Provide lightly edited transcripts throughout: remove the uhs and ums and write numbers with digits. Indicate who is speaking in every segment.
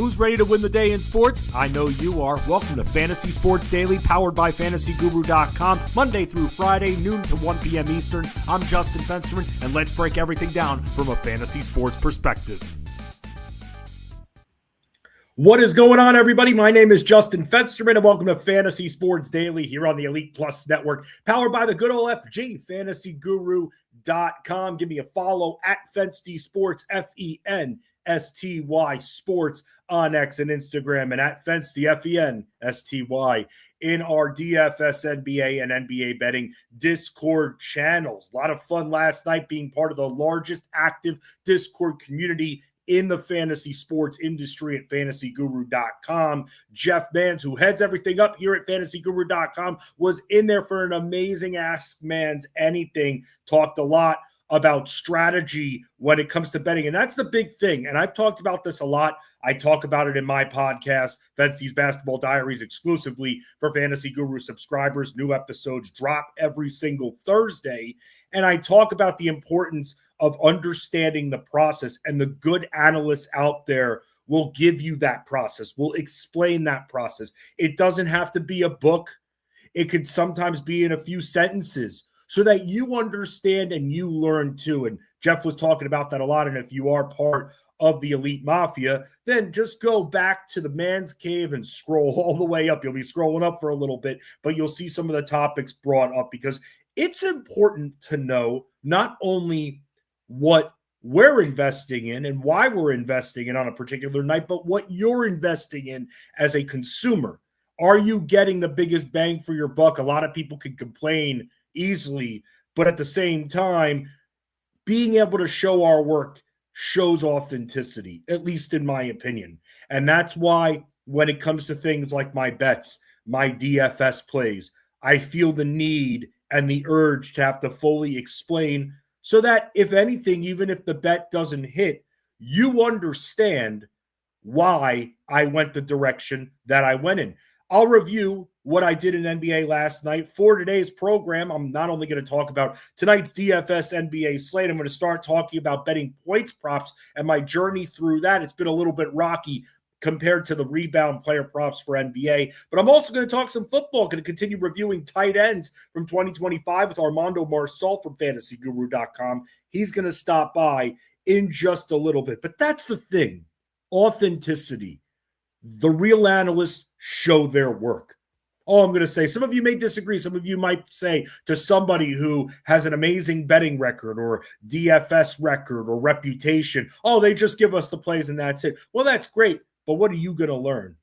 Speaker 1: Who's ready to win the day in sports? I know you are. Welcome to Fantasy Sports Daily, powered by FantasyGuru.com, Monday through Friday, noon to 1 p.m. Eastern. I'm Justin Fensterman, and let's break everything down from a fantasy sports perspective.
Speaker 2: What is going on, everybody? My name is Justin Fensterman, and welcome to Fantasy Sports Daily here on the Elite Plus Network, powered by the good old FG, FantasyGuru.com. Give me a follow at Fensty Sports, FENSTY Sports on X and Instagram, and at Fensty, FENSTY, in our DFS, NBA, and NBA betting Discord channels. A lot of fun last night being part of the largest active Discord community in the fantasy sports industry at FantasyGuru.com. Jeff Mans, who heads everything up here at FantasyGuru.com, was in there for an amazing Ask Mans Anything. Talked a lot about strategy when it comes to betting, and that's the big thing. And I've talked about this a lot. I talk about it in my podcast, Fensty's Basketball Diaries, exclusively for Fantasy Guru subscribers. New episodes drop every single Thursday. And I talk about the importance of understanding the process, and the good analysts out there will give you that process, will explain that process. It doesn't have to be a book. It could sometimes be in a few sentences so that you understand and you learn too. And Jeff was talking about that a lot. And if you are part of the Elite Mafia, then just go back to the man's cave and scroll all the way up. You'll be scrolling up for a little bit, but you'll see some of the topics brought up, because it's important to know not only what we're investing in and why we're investing in on a particular night, but what you're investing in as a consumer. Are you getting the biggest bang for your buck? A lot of people can complain easily, but at the same time, being able to show our work shows authenticity, at least in my opinion. And that's why when it comes to things like my bets, my DFS plays, I feel the need and the urge to have to fully explain, so that if anything, even if the bet doesn't hit, you understand why I went the direction that I went in. I'll review what I did in NBA last night. For today's program, I'm not only going to talk about tonight's DFS NBA slate, I'm going to start talking about betting points props and my journey through that. It's been a little bit rocky compared to the rebound player props for NBA. But I'm also going to talk some football. Going to continue reviewing tight ends from 2025 with Armando Marsal from FantasyGuru.com. He's going to stop by in just a little bit. But that's the thing. Authenticity. The real analysts show their work. Oh, I'm going to say, some of you may disagree. Some of you might say to somebody who has an amazing betting record or DFS record or reputation, oh, they just give us the plays and that's it. Well, that's great. But what are you going to learn,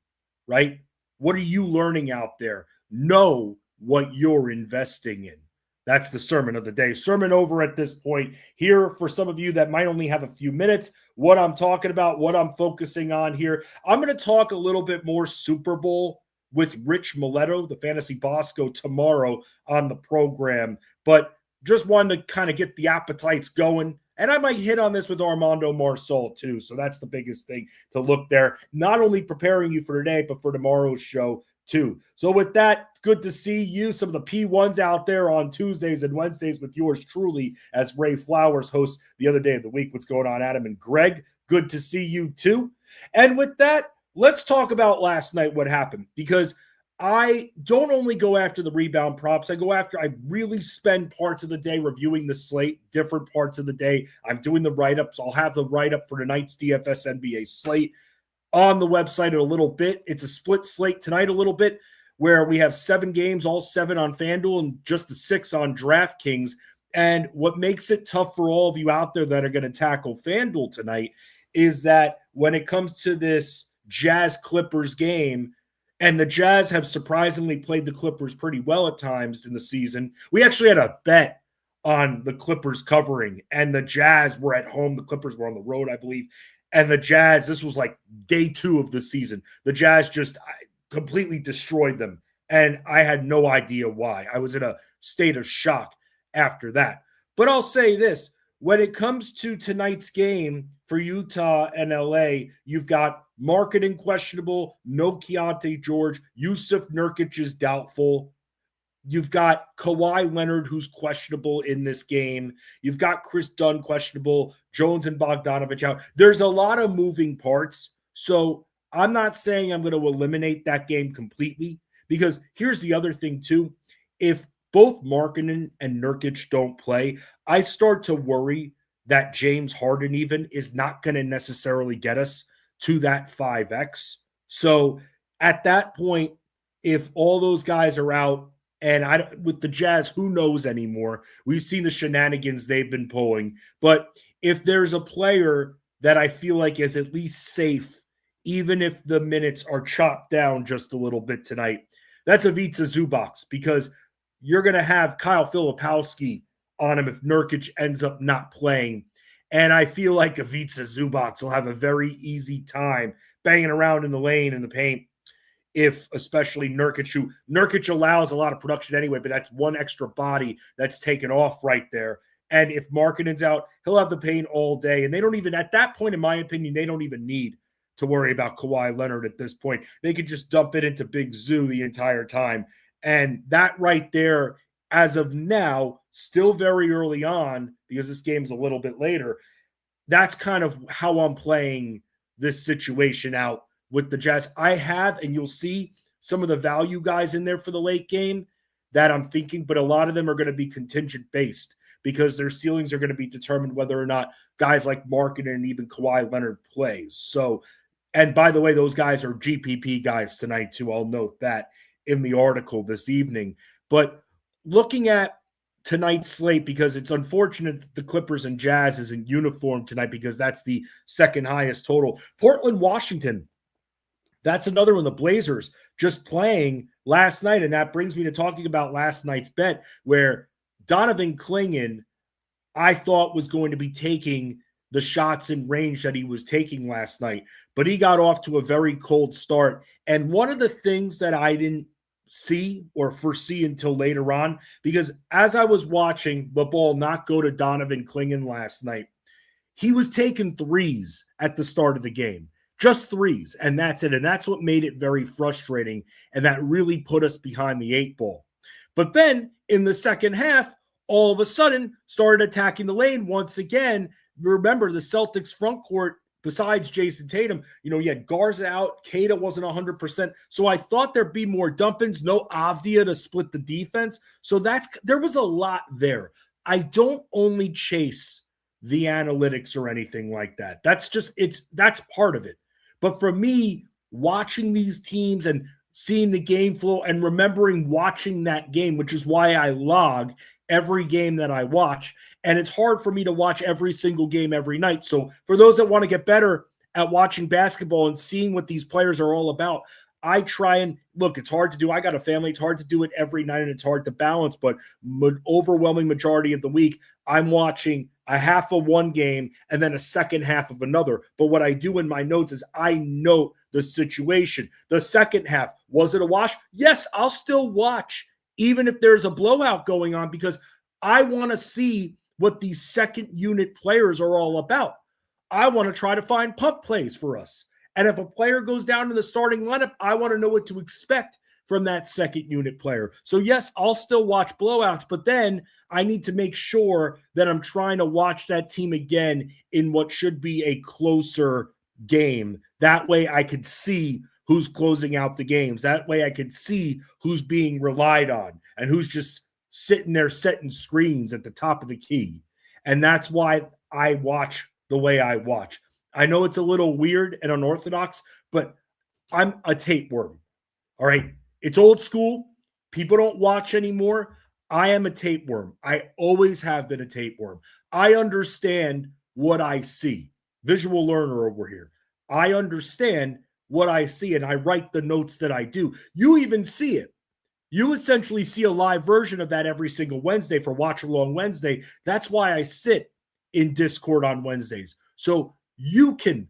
Speaker 2: right? What are you learning out there? Know what you're investing in. That's the sermon of the day. Sermon over at this point. Here, for some of you that might only have a few minutes, what I'm talking about, what I'm focusing on here. I'm going to talk a little bit more Super Bowl with Rich Mileto, the fantasy Bosco, tomorrow on the program. But just wanted to kind of get the appetites going. And I might hit on this with Armando Marsal too. So that's the biggest thing to look there. Not only preparing you for today, but for tomorrow's show too. So with that, good to see you, some of the P1s out there on Tuesdays and Wednesdays with yours truly, as Ray Flowers hosts the other day of the week. What's going on, Adam and Greg? Good to see you too. And with that, let's talk about last night, what happened, because I don't only go after the rebound props. I really spend parts of the day reviewing the slate, different parts of the day. I'm doing the write-ups. I'll have the write-up for tonight's DFS NBA slate on the website in a little bit. It's a split slate tonight a little bit, where we have 7 games, all 7 on FanDuel and just the 6 on DraftKings. And what makes it tough for all of you out there that are going to tackle FanDuel tonight is that when it comes to this Jazz Clippers game, and the Jazz have surprisingly played the Clippers pretty well at times in the season. We actually had a bet on the Clippers covering, and the Jazz were at home. The Clippers were on the road, I believe. And the Jazz, this was like day 2 of the season. The Jazz just completely destroyed them, and I had no idea why. I was in a state of shock after that. But I'll say this. When it comes to tonight's game for Utah and LA, you've got Marketing questionable, no Keontae George. Yusuf Nurkic is doubtful. You've got Kawhi Leonard, who's questionable in this game. You've got Chris Dunn questionable, Jones and Bogdanovich out. There's a lot of moving parts. So I'm not saying I'm going to eliminate that game completely, because here's the other thing too. If both Markkanen and Nurkic don't play, I start to worry that James Harden even is not going to necessarily get us to that 5X. So at that point, if all those guys are out, and with the Jazz, who knows anymore? We've seen the shenanigans they've been pulling. But if there's a player that I feel like is at least safe, even if the minutes are chopped down just a little bit tonight, that's Ivica Zubac, because you're going to have Kyle Filipowski on him if Nurkic ends up not playing. And I feel like Ivica Zubac will have a very easy time banging around in the lane in the paint, if especially Nurkic allows a lot of production anyway, but that's one extra body that's taken off right there. And if Markkanen's out, he'll have the paint all day. And they don't even, at that point, in my opinion, they don't even need to worry about Kawhi Leonard at this point. They could just dump it into Big Zoo the entire time. And that right there, as of now, still very early on, because this game's a little bit later, that's kind of how I'm playing this situation out with the Jazz. I have, and you'll see some of the value guys in there for the late game that I'm thinking, but a lot of them are going to be contingent based, because their ceilings are going to be determined whether or not guys like Markkanen and even Kawhi Leonard plays. So, and by the way, those guys are GPP guys tonight too. I'll note that in the article this evening. But looking at tonight's slate, because it's unfortunate that the Clippers and Jazz isn't uniform tonight, because that's the second highest total. Portland, Washington, that's another one. The Blazers just playing last night, and that brings me to talking about last night's bet, where Donovan Clingan, I thought, was going to be taking the shots in range that he was taking last night, but he got off to a very cold start. And one of the things that I didn't see or foresee until later on, because as I was watching the ball not go to Donovan Clingan last night, he was taking threes at the start of the game, just threes, and that's it. And that's what made it very frustrating, and that really put us behind the 8 ball. But then in the second half, all of a sudden started attacking the lane once again. Remember, the Celtics front court, besides Jason Tatum, you had Garza out, Cade wasn't 100%. So I thought there'd be more dump-ins, no Avdia to split the defense. So there was a lot there. I don't only chase the analytics or anything like that. That's part of it. But for me, watching these teams and seeing the game flow and remembering watching that game, which is why I log every game that I watch. And it's hard for me to watch every single game every night. So for those that want to get better at watching basketball and seeing what these players are all about, I try and look, it's hard to do. I got a family. It's hard to do it every night, and it's hard to balance. But overwhelming majority of the week, I'm watching a half of one game and then a second half of another. But what I do in my notes is I note the situation. The second half, was it a wash? Yes, I'll still watch, even if there's a blowout going on, because I want to see what these second unit players are all about. I want to try to find pump plays for us. And if a player goes down to the starting lineup, I want to know what to expect from that second unit player. So yes, I'll still watch blowouts, but then I need to make sure that I'm trying to watch that team again in what should be a closer game. That way I could see who's closing out the games. That way I could see who's being relied on and who's just sitting there setting screens at the top of the key. And that's why I watch the way I watch. I know it's a little weird and unorthodox, but I'm a tapeworm. All right. It's old school. People don't watch anymore. I am a tapeworm. I always have been a tapeworm. I understand what I see. Visual learner over here. I understand what I see, and I write the notes that I do. You even see it. You essentially see a live version of that every single Wednesday for Watch Along Wednesday. That's why I sit in Discord on Wednesdays. So you can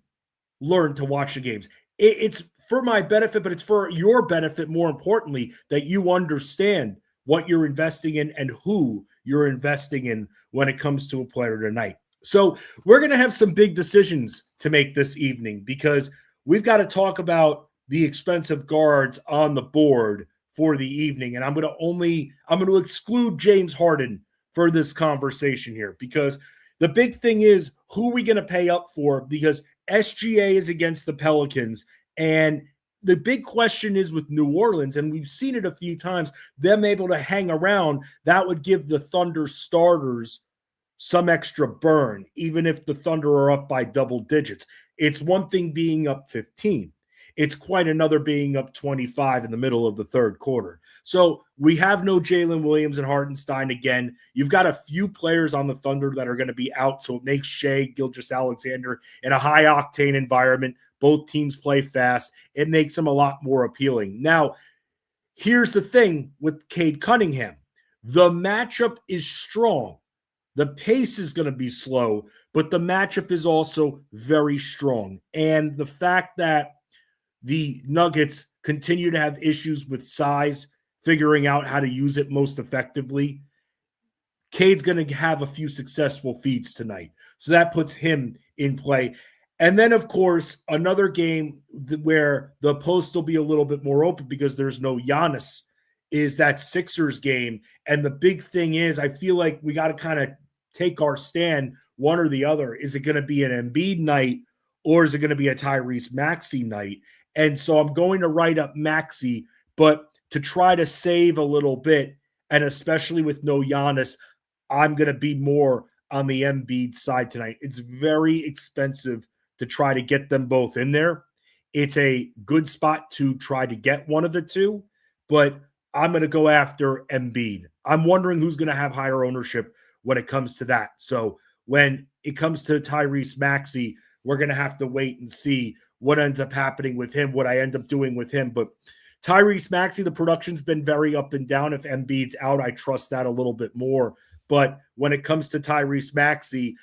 Speaker 2: learn to watch the games. It's for my benefit, but it's for your benefit, more importantly, that you understand what you're investing in and who you're investing in when it comes to a player tonight. So we're going to have some big decisions to make this evening, because we've got to talk about the expensive guards on the board for the evening. And I'm going to exclude James Harden for this conversation here, because the big thing is, who are we going to pay up for? Because SGA is against the Pelicans, And the big question is with New Orleans, and we've seen it a few times, them able to hang around, that would give the Thunder starters some extra burn, even if the Thunder are up by double digits. It's one thing being up 15. It's quite another being up 25 in the middle of the third quarter. So we have no Jalen Williams and Hartenstein again. You've got a few players on the Thunder that are going to be out, so it makes Shai, Gilgeous-Alexander in a high-octane environment. Both teams play fast. It makes them a lot more appealing. Now, here's the thing with Cade Cunningham. The matchup is strong. The pace is going to be slow, but the matchup is also very strong. And the fact that the Nuggets continue to have issues with size, figuring out how to use it most effectively, Cade's going to have a few successful feeds tonight. So that puts him in play. And then, of course, another game where the post will be a little bit more open because there's no Giannis is that Sixers game. And the big thing is, I feel like we got to kind of take our stand, one or the other. Is it going to be an Embiid night or is it going to be a Tyrese Maxey night? And so I'm going to write up Maxey, but to try to save a little bit, and especially with no Giannis, I'm going to be more on the Embiid side tonight. It's very expensive to try to get them both in there. It's a good spot to try to get one of the two, but I'm going to go after Embiid. I'm wondering who's going to have higher ownership when it comes to that. So when it comes to Tyrese Maxey, we're going to have to wait and see what ends up happening with him, what I end up doing with him. But Tyrese Maxey, the production's been very up and down. If Embiid's out, I trust that a little bit more. But when it comes to Tyrese Maxey,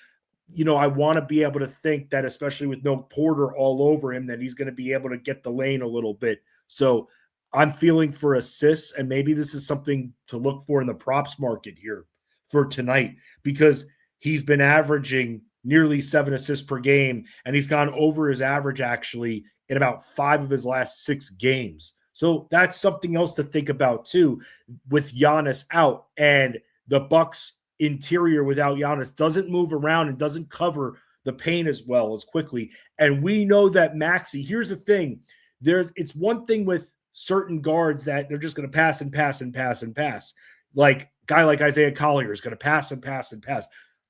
Speaker 2: I want to be able to think that, especially with no Porter all over him, that he's going to be able to get the lane a little bit. So I'm feeling for assists, and maybe this is something to look for in the props market here for tonight, because he's been averaging nearly 7 assists per game, and he's gone over his average actually in about 5 of his last 6 games. So that's something else to think about too, with Giannis out, and the Bucks interior without Giannis doesn't move around and doesn't cover the paint as well as quickly. And we know that Maxey, here's the thing, it's one thing with certain guards that they're just going to pass and pass and pass and pass. Like a guy like Isaiah Collier is going to pass and pass and pass.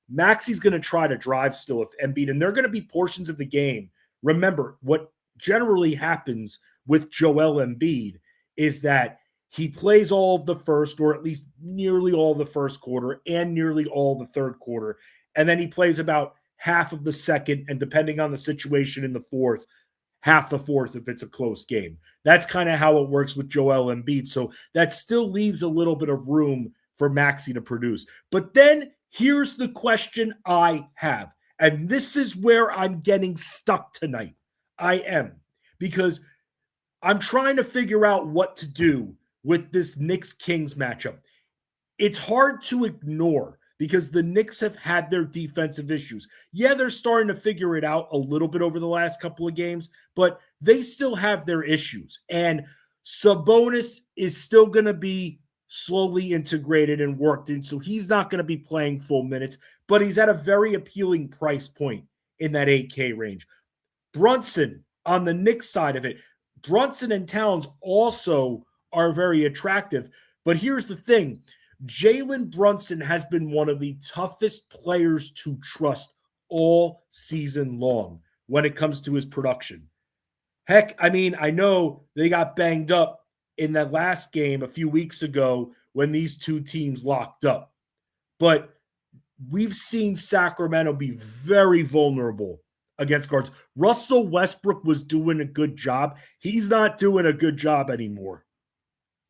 Speaker 2: Maxey's going to try to drive still with Embiid, and there are going to be portions of the game. Remember, what generally happens with Joel Embiid is that he plays all of the first, or at least nearly all of the first quarter and nearly all the third quarter. And then he plays about half of the second, and depending on the situation in the fourth, half the fourth if it's a close game. That's kind of how it works with Joel Embiid. So that still leaves a little bit of room for Maxey to produce. But then here's the question I have, and this is where I'm getting stuck tonight. I am, because I'm trying to figure out what to do with this Knicks-Kings matchup. It's hard to ignore because the Knicks have had their defensive issues. Yeah, they're starting to figure it out a little bit over the last couple of games, but they still have their issues. And Sabonis is still going to be slowly integrated and worked in, so he's not going to be playing full minutes, but he's at a very appealing price point in that 8K range. Brunson, on the Knicks side of it, Brunson and Towns also are very attractive. But here's the thing. Jalen Brunson has been one of the toughest players to trust all season long when it comes to his production. Heck, I know they got banged up in that last game a few weeks ago when these two teams locked up. But we've seen Sacramento be very vulnerable against guards. Russell Westbrook was doing a good job. He's not doing a good job anymore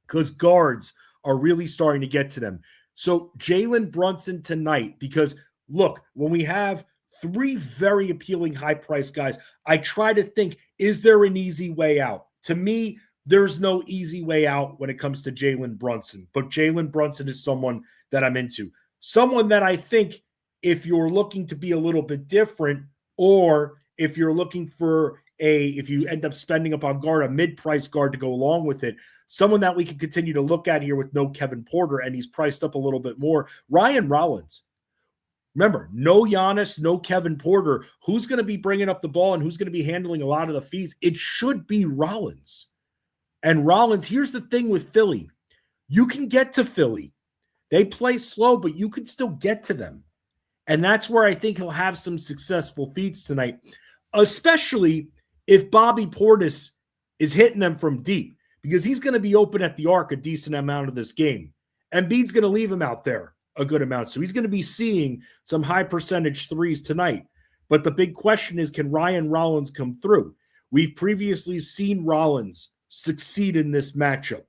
Speaker 2: because guards are really starting to get to them. So Jalen Brunson tonight, because look, when we have 3 very appealing high-priced guys, I try to think, is there an easy way out? To me, there's no easy way out when it comes to Jalen Brunson. But Jalen Brunson is someone that I'm into. Someone that I think, if you're looking to be a little bit different, or if you're looking for if you end up spending up on guard, a mid-price guard to go along with it, someone that we can continue to look at here with no Kevin Porter, and he's priced up a little bit more, Ryan Rollins. Remember, no Giannis, no Kevin Porter. Who's going to be bringing up the ball and who's going to be handling a lot of the feeds? It should be Rollins. And Rollins, here's the thing with Philly. You can get to Philly. They play slow, but you can still get to them. And that's where I think he'll have some successful feeds tonight, especially if Bobby Portis is hitting them from deep, because he's going to be open at the arc a decent amount of this game. Embiid's going to leave him out there a good amount. So he's going to be seeing some high percentage threes tonight. But the big question is, can Ryan Rollins come through? We've previously seen Rollins succeed in this matchup.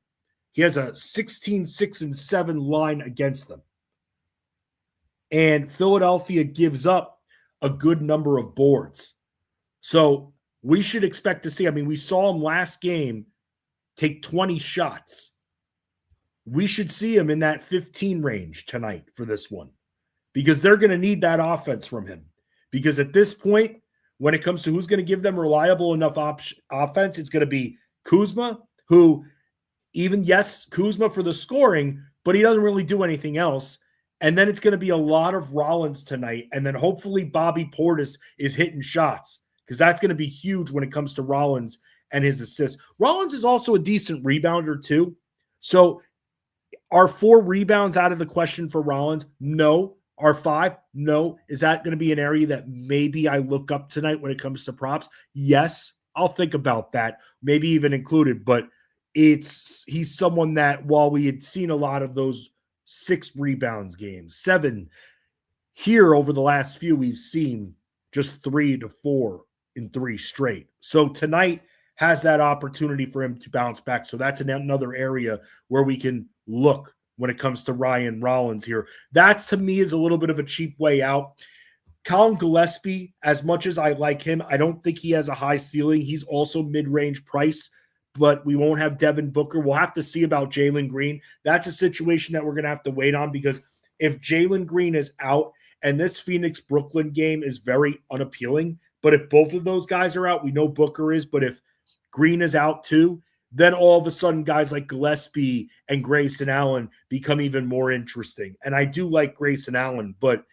Speaker 2: He has a 16-6-7 line against them. And Philadelphia gives up a good number of boards. So we should expect to see, we saw him last game take 20 shots. We should see him in that 15 range tonight for this one, because they're going to need that offense from him. Because at this point, when it comes to who's going to give them reliable enough offense, it's going to be Kuzma, who Kuzma for the scoring, but he doesn't really do anything else. And then it's going to be a lot of Rollins tonight. And then hopefully Bobby Portis is hitting shots, because that's going to be huge when it comes to Rollins and his assists. Rollins is also a decent rebounder too. So are 4 rebounds out of the question for Rollins? No. Are 5? No. Is that going to be an area that maybe I look up tonight when it comes to props? Yes. I'll think about that, maybe even included. But he's someone that, while we had seen a lot of those 6 rebounds games, 7 here over the last few, we've seen just 3 to 4 in 3 straight. So tonight has that opportunity for him to bounce back. So that's another area where we can look when it comes to Ryan Rollins here. That, to me, is a little bit of a cheap way out. Colin Gillespie, as much as I like him, I don't think he has a high ceiling. He's also mid-range price, but we won't have Devin Booker. We'll have to see about Jalen Green. That's a situation that we're going to have to wait on, because if Jalen Green is out, and this Phoenix-Brooklyn game is very unappealing, but if both of those guys are out, we know Booker is, but if Green is out too, then all of a sudden guys like Gillespie and Grayson Allen become even more interesting. And I do like Grayson Allen, but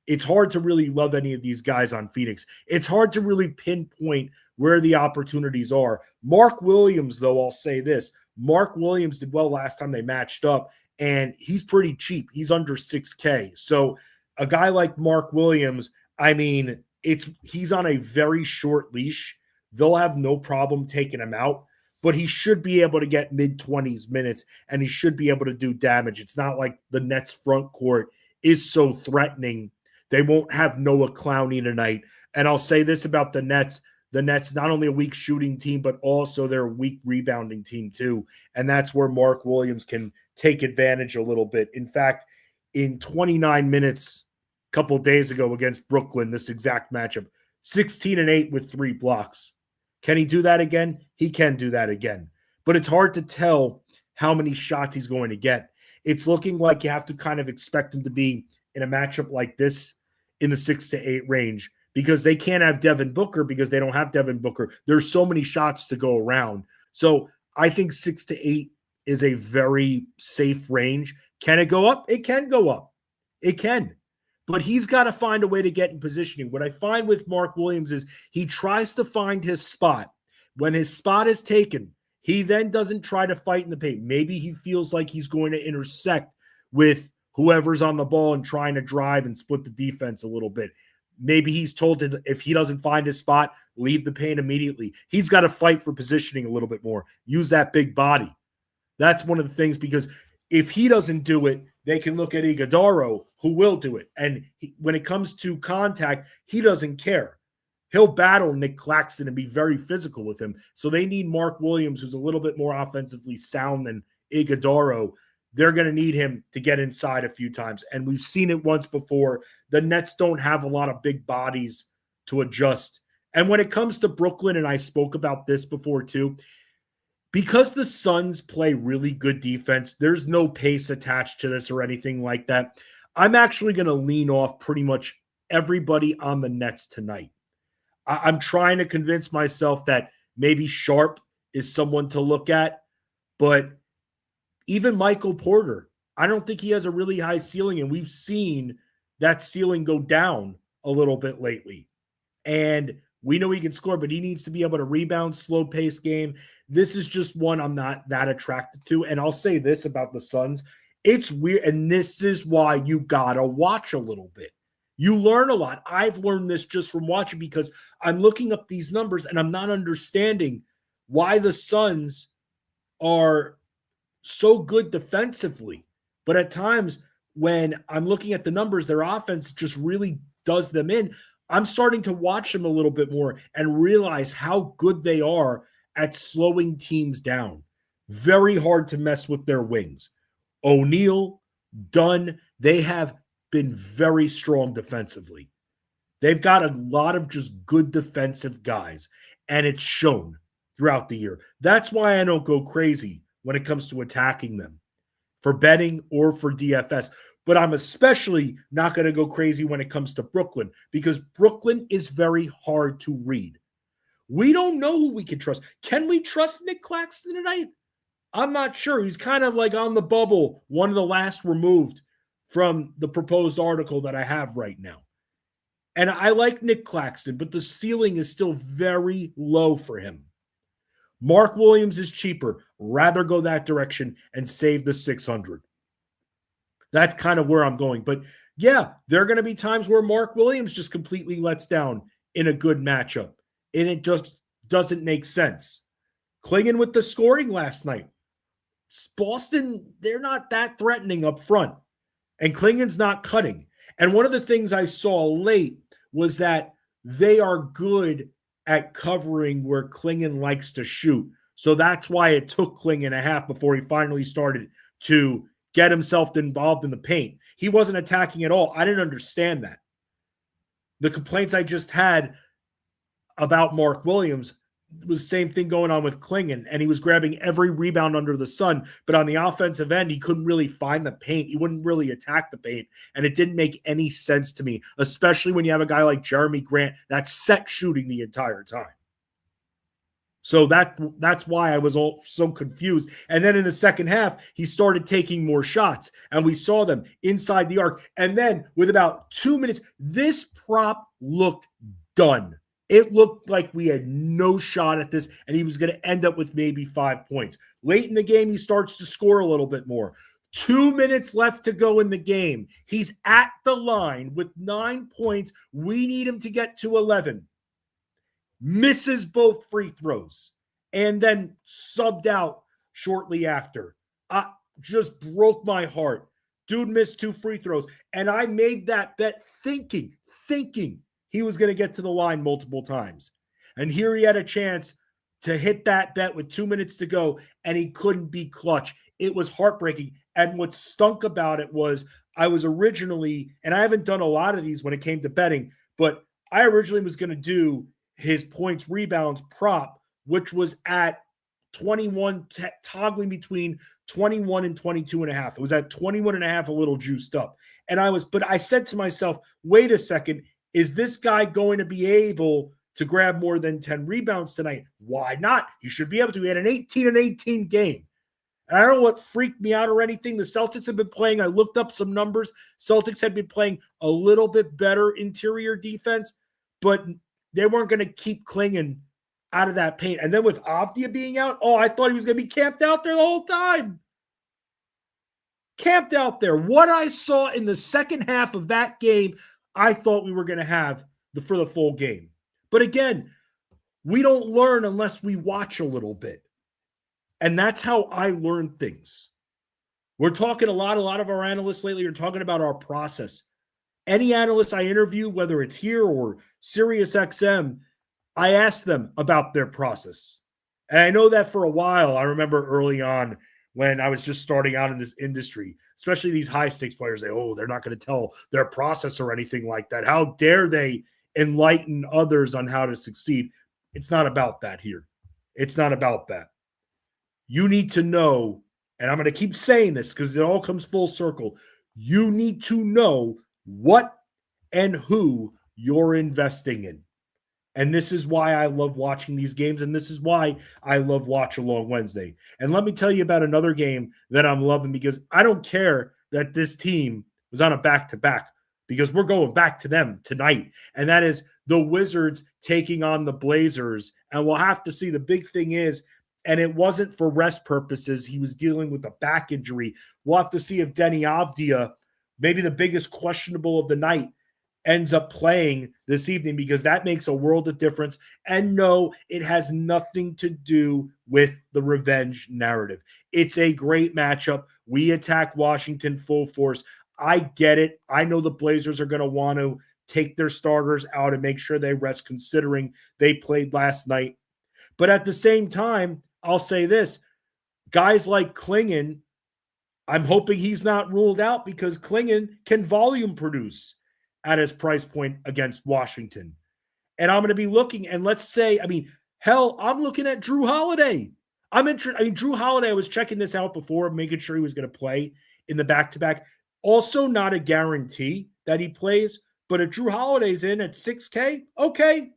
Speaker 2: it's hard to really love any of these guys on Phoenix. It's hard to really pinpoint where the opportunities are. Mark Williams, though, I'll say this. Mark Williams did well last time they matched up, and he's pretty cheap. He's under $6K. So a guy like Mark Williams, he's on a very short leash. They'll have no problem taking him out, but he should be able to get mid-20s minutes, and he should be able to do damage. It's not like the Nets front court is so threatening. They won't have Noah Clowney tonight. And I'll say this about the Nets. The Nets, not only a weak shooting team, but also they're a weak rebounding team too. And that's where Mark Williams can take advantage a little bit. In fact, in 29 minutes a couple of days ago against Brooklyn, this exact matchup, 16-8 with 3 blocks. Can he do that again? He can do that again. But it's hard to tell how many shots he's going to get. It's looking like you have to kind of expect him to be in a matchup like this in the 6 to 8 range, because they can't have Devin Booker because they don't have Devin Booker. There's so many shots to go around. So I think 6 to 8 is a very safe range. Can it go up? It can go up. It can. But he's got to find a way to get in positioning. What I find with Mark Williams is he tries to find his spot. When his spot is taken, he then doesn't try to fight in the paint. Maybe he feels like he's going to intersect with whoever's on the ball and trying to drive and split the defense a little bit. Maybe he's told to, if he doesn't find his spot, leave the paint immediately. He's got to fight for positioning a little bit more. Use that big body. That's one of the things, because if he doesn't do it, they can look at Iguodala, who will do it. And when it comes to contact, he doesn't care. He'll battle Nick Claxton and be very physical with him. So they need Mark Williams, who's a little bit more offensively sound than Iguodala. They're going to need him to get inside a few times. And we've seen it once before. The Nets don't have a lot of big bodies to adjust. And when it comes to Brooklyn, and I spoke about this before too, because the Suns play really good defense, there's no pace attached to this or anything like that. I'm actually going to lean off pretty much everybody on the Nets tonight. I'm trying to convince myself that maybe Sharp is someone to look at, but even Michael Porter, I don't think he has a really high ceiling, and we've seen that ceiling go down a little bit lately. And we know he can score, but he needs to be able to rebound, slow pace game. This is just one I'm not that attracted to. And I'll say this about the Suns. It's weird. And this is why you got to watch a little bit. You learn a lot. I've learned this just from watching because I'm looking up these numbers and I'm not understanding why the Suns are so good defensively. But at times when I'm looking at the numbers, their offense just really does them in. I'm starting to watch them a little bit more and realize how good they are at slowing teams down. Very hard to mess with their wings. O'Neal, Dunn, they have been very strong defensively. They've got a lot of just good defensive guys, and it's shown throughout the year. That's why I don't go crazy when it comes to attacking them for betting or for DFS. But I'm especially not going to go crazy when it comes to Brooklyn because Brooklyn is very hard to read. We don't know who we can trust. Can we trust Nick Claxton tonight? I'm not sure. He's kind of like on the bubble, one of the last removed from the proposed article that I have right now. And I like Nick Claxton, but the ceiling is still very low for him. Mark Williams is cheaper. Rather go that direction and save the 600. That's kind of where I'm going. But yeah, there are going to be times where Mark Williams just completely lets down in a good matchup. And it just doesn't make sense. Clingan with the scoring last night. Boston, they're not that threatening up front. And Klingan's not cutting. And one of the things I saw late was that they are good at covering where Clingan likes to shoot. So that's why it took Clingan a half before he finally started to get himself involved in the paint. He wasn't attacking at all. I didn't understand that. The complaints I just had about Mark Williams was the same thing going on with Clingan, and he was grabbing every rebound under the sun. But on the offensive end, he couldn't really find the paint. He wouldn't really attack the paint, and it didn't make any sense to me, especially when you have a guy like Jeremy Grant that's set shooting the entire time. So that's why I was all so confused. And then in the second half, he started taking more shots, and we saw them inside the arc. And then with about 2 minutes, this prop looked done. It looked like we had no shot at this, and he was going to end up with maybe 5 points. Late in the game, he starts to score a little bit more. 2 minutes left to go in the game. He's at the line with 9 points. We need him to get to 11. Misses both free throws and then subbed out shortly after. Just broke my heart. Dude missed 2 free throws. And I made that bet thinking he was going to get to the line multiple times. And here he had a chance to hit that bet with 2 minutes to go, and he couldn't be clutch. It was heartbreaking. And what stunk about it was I was originally, and I haven't done a lot of these when it came to betting, but I originally was going to do his points rebounds prop, which was at 21, toggling between 21 and 22 and a half. It was at 21 and a half, a little juiced up. And but I said to myself, wait a second, is this guy going to be able to grab more than 10 rebounds tonight? Why not? He should be able to. He had an 18-18 game. And I don't know what freaked me out or anything. The Celtics have been playing. I looked up some numbers. Celtics had been playing a little bit better interior defense, but they weren't going to keep clinging out of that paint. And then with Avdia being out, I thought he was going to be camped out there the whole time. Camped out there. What I saw in the second half of that game, I thought we were going to have for the full game. But again, we don't learn unless we watch a little bit. And that's how I learn things. We're talking a lot of our analysts lately are talking about our process. Any analyst I interview, whether it's here or SiriusXM, I ask them about their process. And I know that for a while, I remember early on when I was just starting out in this industry, especially these high-stakes players, they're not going to tell their process or anything like that. How dare they enlighten others on how to succeed? It's not about that here. It's not about that. You need to know, and I'm going to keep saying this because it all comes full circle. You need to know what and who you're investing in. And this is why I love watching these games, and this is why I love Watch Along Wednesday. And let me tell you about another game that I'm loving because I don't care that this team was on a back-to-back because we're going back to them tonight. And that is the Wizards taking on the Blazers. And we'll have to see. The big thing is, and it wasn't for rest purposes, he was dealing with a back injury. We'll have to see if Deni Avdija, maybe the biggest questionable of the night, ends up playing this evening, because that makes a world of difference. And no, it has nothing to do with the revenge narrative. It's a great matchup. We attack Washington full force. I get it. I know the Blazers are going to want to take their starters out and make sure they rest, considering they played last night. But at the same time, I'll say this. Guys like Klingon, I'm hoping he's not ruled out, because Klingon can volume produce at his price point against Washington. And I'm going to be looking, and let's say, hell, I'm looking at Drew Holiday. Drew Holiday, I was checking this out before, making sure he was going to play in the back-to-back. Also not a guarantee that he plays, but if Drew Holiday's in at 6K, okay,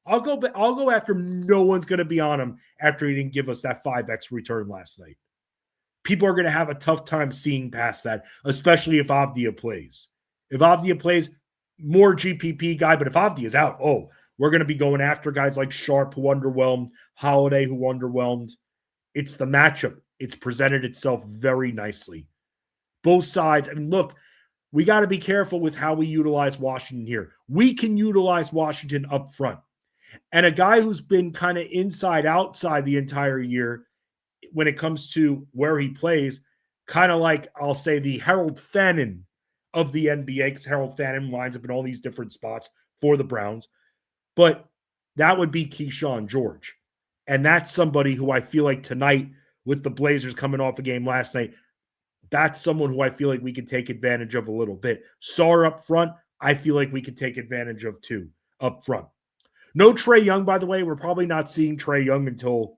Speaker 2: I'll go after him. No one's going to be on him after he didn't give us that 5X return last night. People are going to have a tough time seeing past that, especially if Avdija plays. If Avdija plays, more GPP guy, but if Avdija is out, we're going to be going after guys like Sharp, who underwhelmed, Holiday, who underwhelmed. It's the matchup. It's presented itself very nicely. Both sides. Look, we got to be careful with how we utilize Washington here. We can utilize Washington up front. And a guy who's been kind of inside, outside the entire year when it comes to where he plays, kind of like, I'll say, the Harold Fannin of the NBA, because Harold Fannin lines up in all these different spots for the Browns. But that would be Kyshawn George. And that's somebody who I feel like tonight, with the Blazers coming off a game last night, that's someone who I feel like we can take advantage of a little bit. Sarr up front, I feel like we can take advantage of too up front. No Trae Young, by the way. We're probably not seeing Trae Young until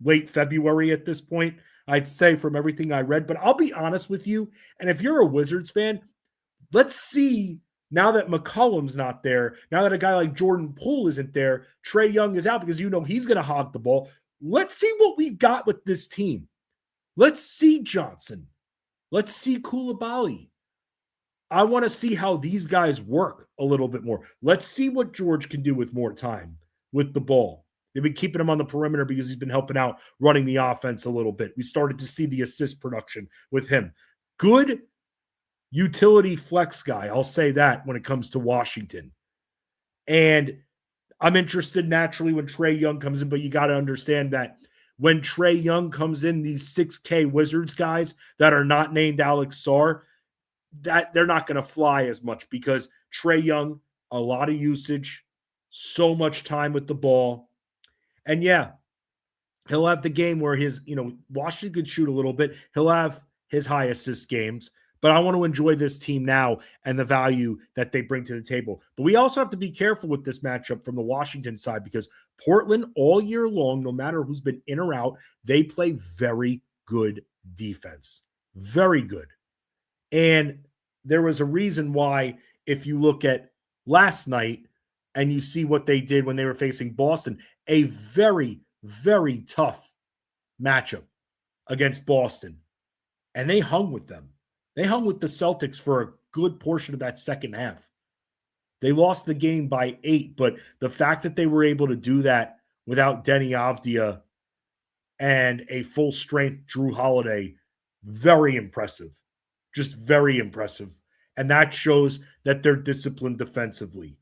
Speaker 2: late February at this point, I'd say, from everything I read. But I'll be honest with you, and if you're a Wizards fan, let's see, now that McCollum's not there, now that a guy like Jordan Poole isn't there, Trae Young is out, because he's going to hog the ball. Let's see what we've got with this team. Let's see Johnson. Let's see Koulibaly. I want to see how these guys work a little bit more. Let's see what George can do with more time with the ball. They've been keeping him on the perimeter because he's been helping out running the offense a little bit. We started to see the assist production with him. Good utility flex guy, I'll say that, when it comes to Washington. And I'm interested naturally when Trae Young comes in, but you got to understand that when Trae Young comes in, these 6K Wizards guys that are not named Alex Sarr, that they're not going to fly as much, because Trae Young, a lot of usage, so much time with the ball. And yeah, he'll have the game where Washington could shoot a little bit. He'll have his high assist games, but I want to enjoy this team now and the value that they bring to the table. But we also have to be careful with this matchup from the Washington side, because Portland all year long, no matter who's been in or out, they play very good defense. Very good. And there was a reason why, if you look at last night and you see what they did when they were facing Boston, a very, very tough matchup against Boston. And they hung with them. They hung with the Celtics for a good portion of that second half. They lost the game by 8, but the fact that they were able to do that without Deni Avdija and a full-strength Drew Holiday, very impressive. Just very impressive. And that shows that they're disciplined defensively.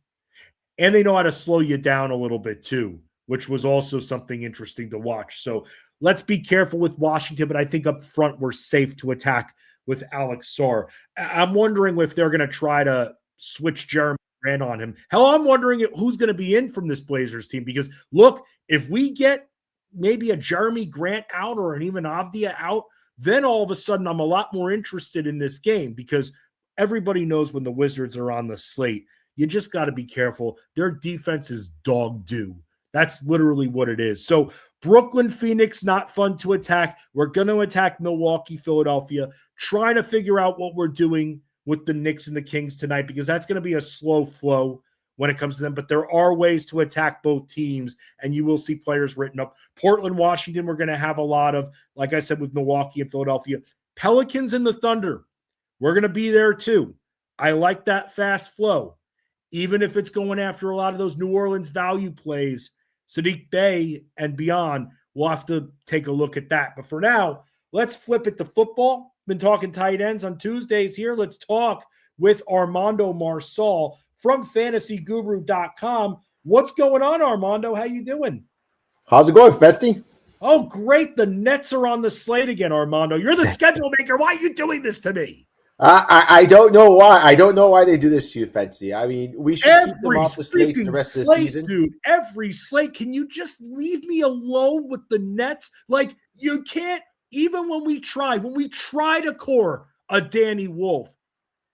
Speaker 2: And they know how to slow you down a little bit too, which was also something interesting to watch. So let's be careful with Washington, but I think up front we're safe to attack with Alex Sarr. I'm wondering if they're going to try to switch Jeremy Grant on him. Hell, I'm wondering who's going to be in from this Blazers team, because look, if we get maybe a Jeremy Grant out or an even Avdija out, then all of a sudden I'm a lot more interested in this game, because everybody knows when the Wizards are on the slate, you just got to be careful. Their defense is dog doo. That's literally what it is. So Brooklyn, Phoenix, not fun to attack. We're going to attack Milwaukee, Philadelphia, trying to figure out what we're doing with the Knicks and the Kings tonight, because that's going to be a slow flow when it comes to them. But there are ways to attack both teams, and you will see players written up. Portland, Washington, we're going to have a lot of, like I said, with Milwaukee and Philadelphia. Pelicans and the Thunder, we're going to be there too. I like that fast flow. Even if it's going after a lot of those New Orleans value plays, Saddiq Bey and beyond, we'll have to take a look at that. But for now, let's flip it to football. Been talking tight ends on Tuesdays here. Let's talk with Armando Marsal from fantasyguru.com. What's going on, Armando? How you doing?
Speaker 3: How's it going, Fensty?
Speaker 2: Oh, great. The Nets are on the slate again, Armando. You're the schedule maker. Why are you doing this to me?
Speaker 3: I don't know why. I don't know why they do this to you, Fensty. I mean, we should keep them off the slates the rest of the season.
Speaker 2: Dude, every slate. Can you just leave me alone with the Nets? Like, you can't, even when we try to core a Danny Wolf,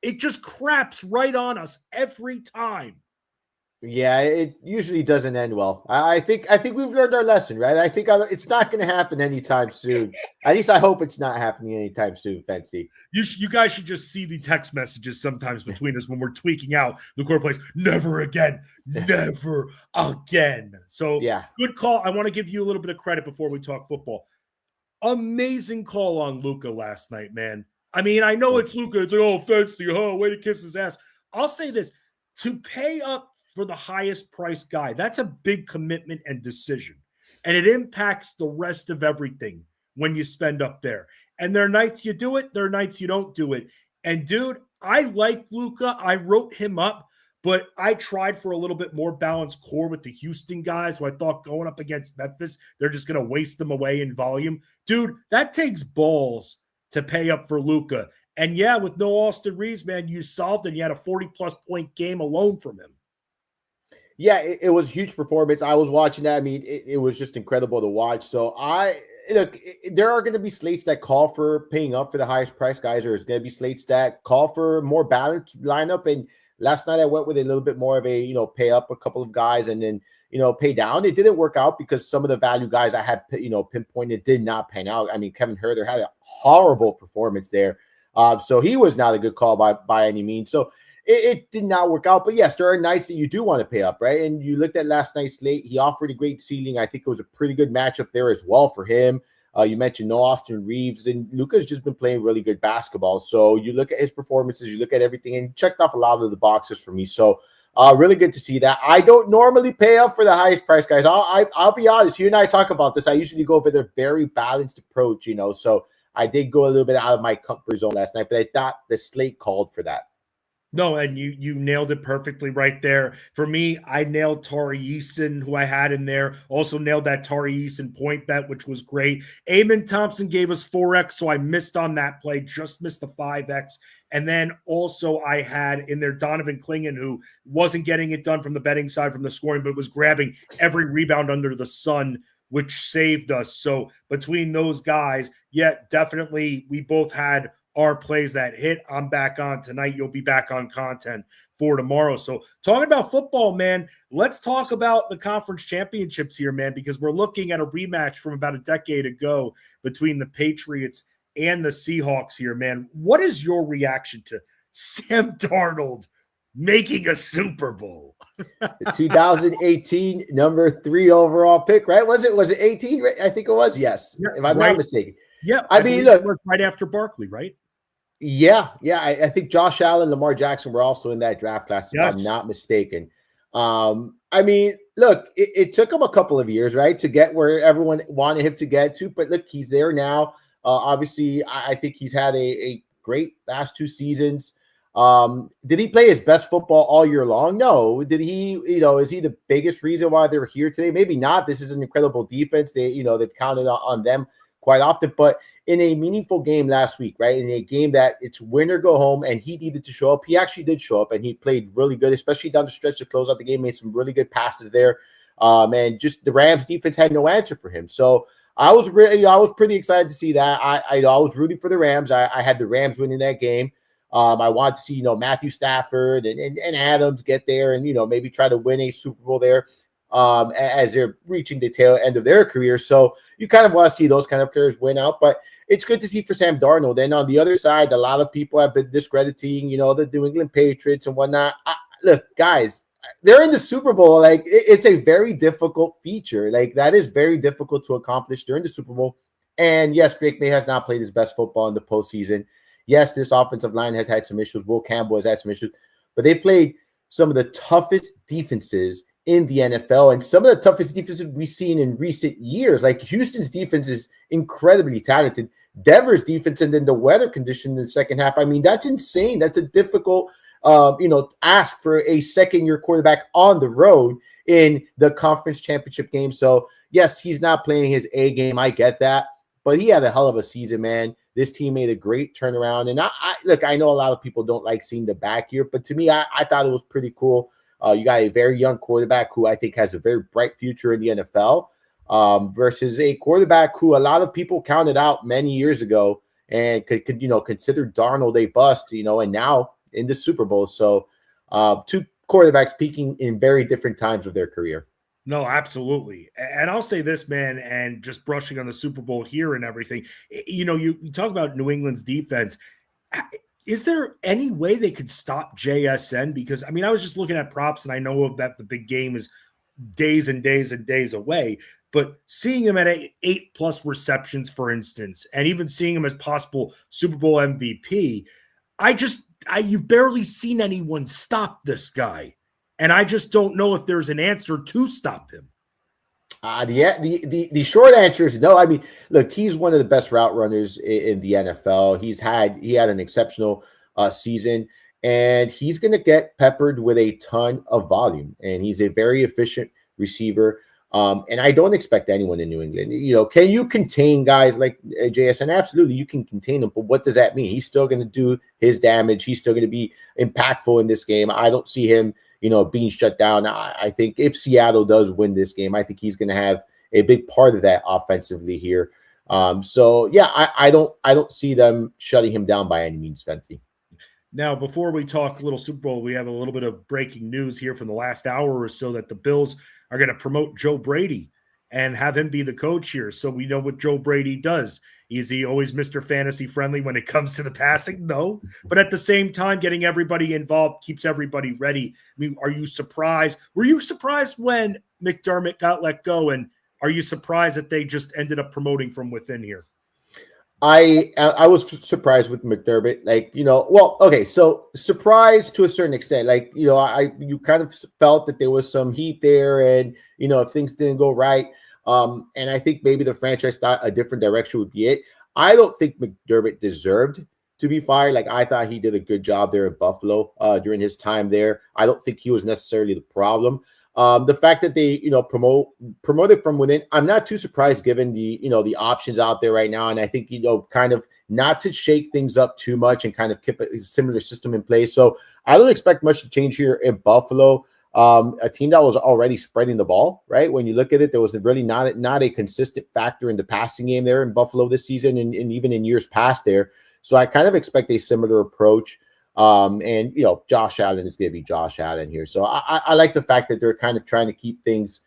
Speaker 2: it just craps right on us every time.
Speaker 3: Yeah, it usually doesn't end well. I think we've learned our lesson, right? I think it's not going to happen anytime soon. At least I hope it's not happening anytime soon, Fensty.
Speaker 2: You guys should just see the text messages sometimes between us when we're tweaking out the core plays. Never again. Never again. So
Speaker 3: yeah,
Speaker 2: good call. I want to give you a little bit of credit before we talk football. Amazing call on Luka last night, man. I mean, I know it's Luka. It's like, oh, Fensty, way to kiss his ass. I'll say this. To pay up for the highest price guy, that's a big commitment and decision. And it impacts the rest of everything when you spend up there. And there are nights you do it, there are nights you don't do it. And dude, I like Luka. I wrote him up, but I tried for a little bit more balanced core with the Houston guys who I thought going up against Memphis, they're just going to waste them away in volume. Dude, that takes balls to pay up for Luka. And yeah, with no Austin Reeves, man, you solved and you had a 40-plus point game alone from him.
Speaker 3: Yeah, it was a huge performance. I was watching that. I mean, it was just incredible to watch. So there are going to be slates that call for paying up for the highest price guys. There's going to be slates that call for more balanced lineup. And last night I went with a little bit more of a, pay up a couple of guys and then, pay down. It didn't work out because some of the value guys I had, pinpointed did not pan out. I mean, Kevin Herter had a horrible performance there. So he was not a good call by any means. So it did not work out. But yes, there are nights that you do want to pay up, right? And you looked at last night's slate. He offered a great ceiling. I think it was a pretty good matchup there as well for him. You mentioned no Austin Reeves, and Luka's just been playing really good basketball. So you look at his performances, you look at everything, and he checked off a lot of the boxes for me. So really good to see that. I don't normally pay up for the highest price guys. I'll be honest. You and I talk about this. I usually go for the very balanced approach, So I did go a little bit out of my comfort zone last night, but I thought the slate called for that.
Speaker 2: No, and you nailed it perfectly right there. For me, I nailed Tyrese, who I had in there. Also nailed that Tyrese point bet, which was great. Amen Thompson gave us 4X, so I missed on that play. Just missed the 5X. And then also I had in there Donovan Clingan, who wasn't getting it done from the betting side, from the scoring, but was grabbing every rebound under the sun, which saved us. So between those guys, yeah, definitely we both had our plays that hit. I'm back on tonight. You'll be back on content for tomorrow. So talking about football, man, let's talk about the conference championships here, man, because we're looking at a rematch from about a decade ago between the Patriots and the Seahawks here, man. What is your reaction to Sam Darnold making a Super Bowl?
Speaker 3: The 2018 number 3 overall pick, right? Was it 18? I think it was. Yes, yeah, if I'm not mistaken.
Speaker 2: Yeah, I mean, look, right after Barkley, right?
Speaker 3: Yeah. I think Josh Allen, Lamar Jackson were also in that draft class, if I'm not mistaken. I mean, look, it took him a couple of years, right, to get where everyone wanted him to get to. But look, he's there now. Obviously, I think he's had a great last 2 seasons. Did he play his best football all year long? No. Did he, is he the biggest reason why they're here today? Maybe not. This is an incredible defense. They've counted on them quite often, but in a meaningful game last week, right? In a game that it's win or go home, and he needed to show up. He actually did show up, and he played really good, especially down the stretch to close out the game. Made some really good passes there, and just the Rams defense had no answer for him. So I was pretty excited to see that. I was rooting for the Rams. I had the Rams winning that game. I wanted to see Matthew Stafford and Adams get there and maybe try to win a Super Bowl there. As they're reaching the tail end of their career. So you kind of want to see those kind of players win out, but it's good to see for Sam Darnold. And on the other side, a lot of people have been discrediting, the New England Patriots and whatnot. Look, guys, they're in the Super Bowl. Like, it's a very difficult feature. Like, that is very difficult to accomplish during the Super Bowl. And yes, Drake May has not played his best football in the postseason. Yes, this offensive line has had some issues. Will Campbell has had some issues, but they've played some of the toughest defenses in the NFL and some of the toughest defenses we've seen in recent years. Like Houston's defense is incredibly talented. Denver's defense, and then the weather condition in the second half. I mean, that's insane. That's a difficult, ask for a second-year quarterback on the road in the conference championship game. So, yes, he's not playing his A game. I get that. But he had a hell of a season, man. This team made a great turnaround. And I know a lot of people don't like seeing the back here, but to me, I thought it was pretty cool. You got a very young quarterback who I think has a very bright future in the NFL versus a quarterback who a lot of people counted out many years ago and could consider Darnold a bust, and now in the Super Bowl. So two quarterbacks peaking in very different times of their career.
Speaker 2: No, absolutely. And I'll say this, man, and just brushing on the Super Bowl here and everything, you talk about New England's defense. Is there any way they could stop JSN? Because, I mean, I was just looking at props, and I know that the big game is days and days and days away, but seeing him at 8+ receptions, for instance, and even seeing him as possible Super Bowl MVP, you've barely seen anyone stop this guy. And I just don't know if there's an answer to stop him.
Speaker 3: The short answer is no. I mean, look, he's one of the best route runners in the NFL. He had an exceptional season, and he's going to get peppered with a ton of volume. And he's a very efficient receiver. And I don't expect anyone in New England. Can you contain guys like JSN? Absolutely, you can contain him. But what does that mean? He's still going to do his damage. He's still going to be impactful in this game. I don't see him being shut down. I think if Seattle does win this game, I think he's going to have a big part of that offensively here. I don't see them shutting him down by any means, Fensty.
Speaker 2: Now, before we talk a little Super Bowl, we have a little bit of breaking news here from the last hour or so that the Bills are going to promote Joe Brady and have him be the coach here. So we know what Joe Brady does. Is he always Mr. Fantasy friendly when it comes to the passing? No. But at the same time, getting everybody involved keeps everybody ready. I mean, are you surprised? Were you surprised when McDermott got let go? And are you surprised that they just ended up promoting from within here?
Speaker 3: I was surprised with McDermott. So surprised to a certain extent. You kind of felt that there was some heat there, and if things didn't go right, and I think maybe the franchise thought a different direction would be it. I don't think McDermott deserved to be fired. I thought he did a good job there in Buffalo during his time there. I don't think he was necessarily the problem. The fact that they, promoted from within, I'm not too surprised given the options out there right now. And I think, kind of not to shake things up too much and kind of keep a similar system in place. So I don't expect much to change here in Buffalo. A team that was already spreading the ball, right? When you look at it, there was really not a consistent factor in the passing game there in Buffalo this season and even in years past there. So I kind of expect a similar approach. Josh Allen is going to be Josh Allen here. So I like the fact that they're kind of trying to keep things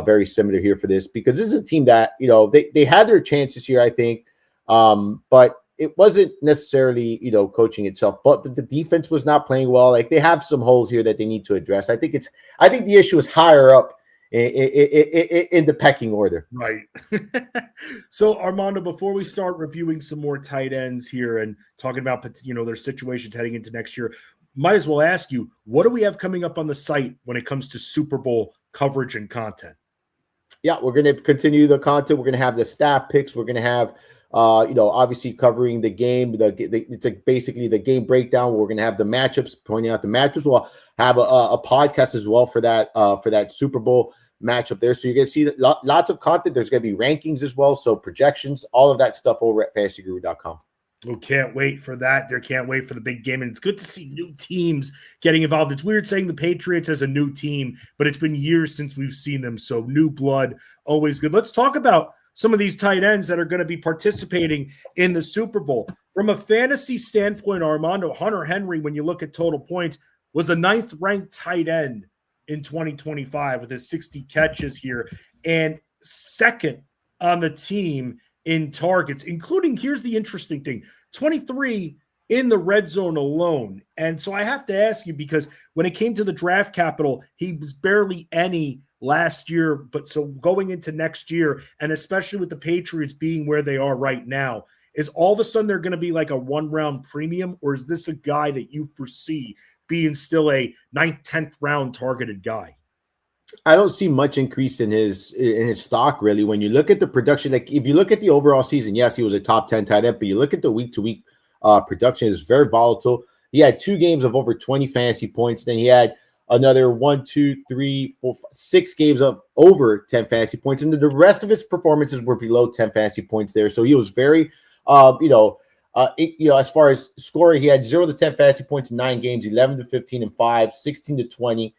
Speaker 3: very similar here for this, because this is a team that, they had their chances here, I think. But it wasn't necessarily, coaching itself, but the defense was not playing well. They have some holes here that they need to address. I think the issue is higher up in the pecking order.
Speaker 2: Right. So Armando, before we start reviewing some more tight ends here and talking about, their situations heading into next year, might as well ask you, what do we have coming up on the site when it comes to Super Bowl coverage and content?
Speaker 3: Yeah, we're going to continue the content. We're going to have the staff picks. We're going to have, obviously covering the game. It's basically the game breakdown. We're going to have the matchups, pointing out the matchups. We'll have a podcast as well for that Super Bowl matchup there. So you're going to see lots of content. There's going to be rankings as well. So projections, all of that stuff over at fantasyguru.com.
Speaker 2: We can't wait for that. They can't wait for the big game. And it's good to see new teams getting involved. It's weird saying the Patriots as a new team, but it's been years since we've seen them. So new blood, always good. Let's talk about some of these tight ends that are going to be participating in the Super Bowl. From a fantasy standpoint, Armando, Hunter Henry, when you look at total points, was the 9th ranked tight end in 2025 with his 60 catches here, and 2nd on the team in targets, including, here's the interesting thing, 23 in the red zone alone. And so I have to ask you, because when it came to the draft capital, he was barely any last year, but so going into next year, and especially with the Patriots being where they are right now, is all of a sudden they're going to be like a 1-round premium, or is this a guy that you foresee being still a 9th, 10th round targeted guy?
Speaker 3: I don't see much increase in his stock, really. When you look at the production, like if you look at the overall season, yes, he was a top 10 tight end, but you look at the week-to-week production, is very volatile. He had 2 games of over 20 fantasy points. Then he had another 6 games of over 10 fantasy points. And the rest of his performances were below 10 fantasy points there. So he was very, as far as scoring, he had 0 to 10 fantasy points in 9 games, 11 to 15 in 5, 16 to 20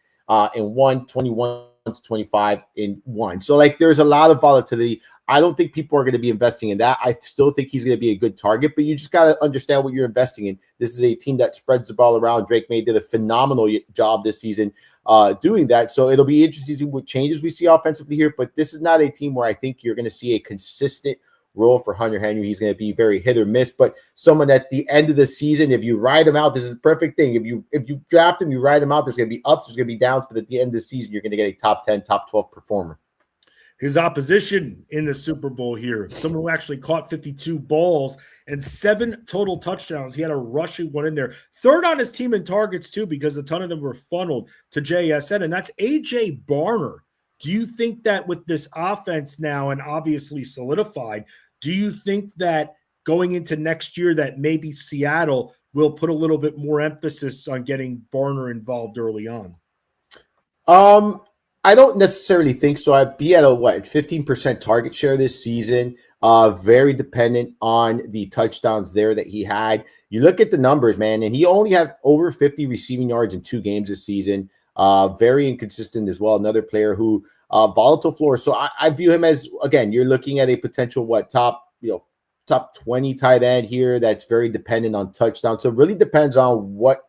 Speaker 3: in 1, 21 to 25 in 1. So like there's a lot of volatility. I don't think people are going to be investing in that. I still think he's going to be a good target, but you just got to understand what you're investing in. This is a team that spreads the ball around. Drake May did a phenomenal job this season doing that. So it'll be interesting to see what changes we see offensively here, but this is not a team where I think you're going to see a consistent role for Hunter Henry. He's going to be very hit or miss, but someone at the end of the season, if you ride him out, this is the perfect thing. If you draft him, you ride him out, there's going to be ups, there's going to be downs, but at the end of the season, you're going to get a top 10, top 12 performer.
Speaker 2: His opposition in the Super Bowl here, someone who actually caught 52 balls and 7 total touchdowns. He had a rushing one in there. 3rd on his team in targets, too, because a ton of them were funneled to JSN, and that's A.J. Barner. Do you think that with this offense now and obviously solidified, do you think that going into next year that maybe Seattle will put a little bit more emphasis on getting Barner involved early on?
Speaker 3: I don't necessarily think so. He had a 15% target share this season. Very dependent on the touchdowns there that he had. You look at the numbers, man, and he only had over 50 receiving yards in 2 games this season. Very inconsistent as well. Another player who volatile floor. So I view him as, again, you're looking at a potential top 20 tight end here that's very dependent on touchdowns. So it really depends on what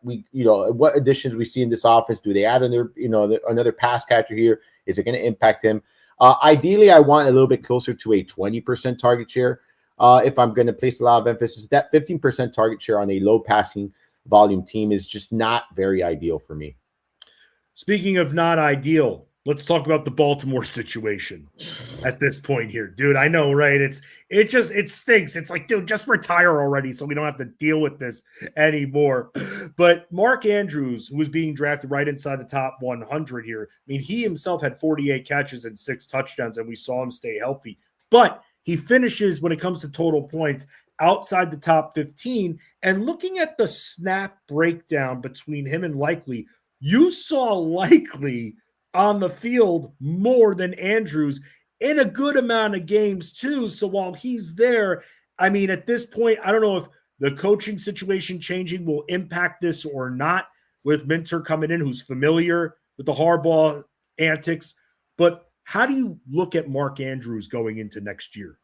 Speaker 3: additions we see in this offense. Do they add another pass catcher here? Is it going to impact him? Ideally, I want a little bit closer to a 20% target share. If I'm going to place a lot of emphasis, that 15% target share on a low passing volume team is just not very ideal for me.
Speaker 2: Speaking of not ideal, let's talk about the Baltimore situation at this point here. Dude, I know, right? It stinks. It's like, dude, just retire already so we don't have to deal with this anymore. But Mark Andrews, who was being drafted right inside the top 100 here, I mean, he himself had 48 catches and 6 touchdowns, and we saw him stay healthy. But he finishes, when it comes to total points, outside the top 15. And looking at the snap breakdown between him and Likely, you saw Likely on the field more than Andrews in a good amount of games too. So while he's there, I mean, at this point, I don't know if the coaching situation changing will impact this or not, with Minter coming in, who's familiar with the Harbaugh antics. But how do you look at Mark Andrews going into next year?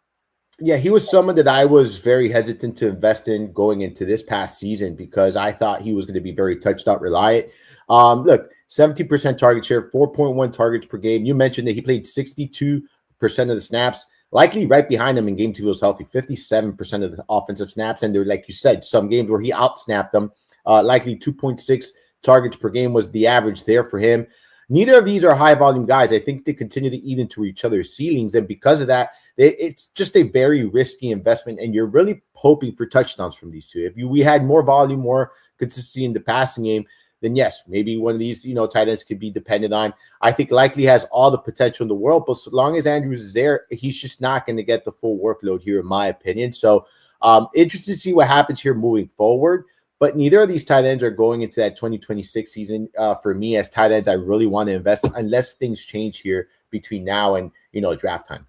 Speaker 3: Yeah, he was someone that I was very hesitant to invest in going into this past season because I thought he was going to be very touchdown reliant. Look, 17% target share, 4.1 targets per game. You mentioned that he played 62% of the snaps, likely right behind him in game 2 he was healthy, 57% of the offensive snaps. And there, like you said, some games where he outsnapped them. Likely 2.6 targets per game was the average there for him. Neither of these are high volume guys. I think they continue to eat into each other's ceilings. And because of that, it's just a very risky investment. And you're really hoping for touchdowns from these two. If we had more volume, more consistency in the passing game, then yes, maybe one of these, tight ends could be dependent on. I think Likely has all the potential in the world, but so long as Andrews is there, he's just not going to get the full workload here, in my opinion. So interested to see what happens here moving forward. But neither of these tight ends are going into that 2026 season for me as tight ends. I really want to invest unless things change here between now and, draft time.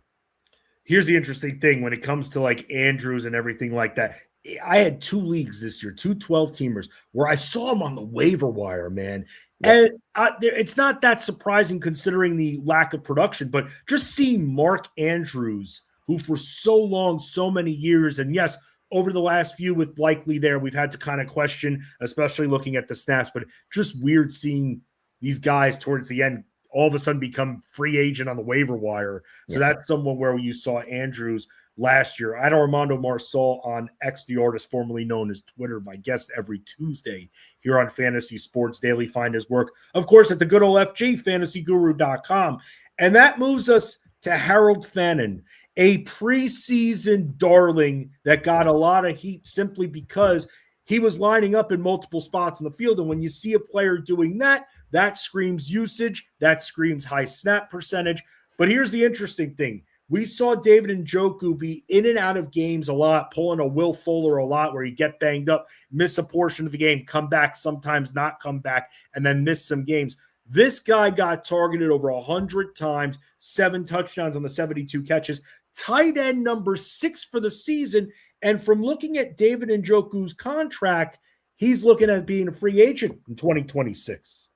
Speaker 2: Here's the interesting thing when it comes to like Andrews and everything like that. I had 2 leagues this year, 2 12-teamers, where I saw him on the waiver wire, man. Yeah. And it's not that surprising considering the lack of production, but just seeing Mark Andrews, who for so long, so many years, and yes, over the last few with Likely there, we've had to kind of question, especially looking at the snaps, but just weird seeing these guys towards the end all of a sudden become free agent on the waiver wire. So that's someone where you saw Andrews last year. I know Armando Marsal on X, the artist formerly known as Twitter, my guest every Tuesday here on Fantasy Sports Daily. Find his work, of course, at the good old FG, fantasyguru.com. And that moves us to Harold Fannin. a preseason darling that got a lot of heat simply because he was lining up in multiple spots in the field. And when you see a player doing that, that screams usage, that screams high snap percentage. But here's the interesting thing. We saw David Njoku be in and out of games a lot, pulling a Will Fuller a lot where he'd get banged up, miss a portion of the game, come back, sometimes not come back, and then miss some games. This guy got targeted over 100 times, 7 touchdowns on the 72 catches, tight end number 6 for the season. And from looking at David Njoku's contract, he's looking at being a free agent in 2026.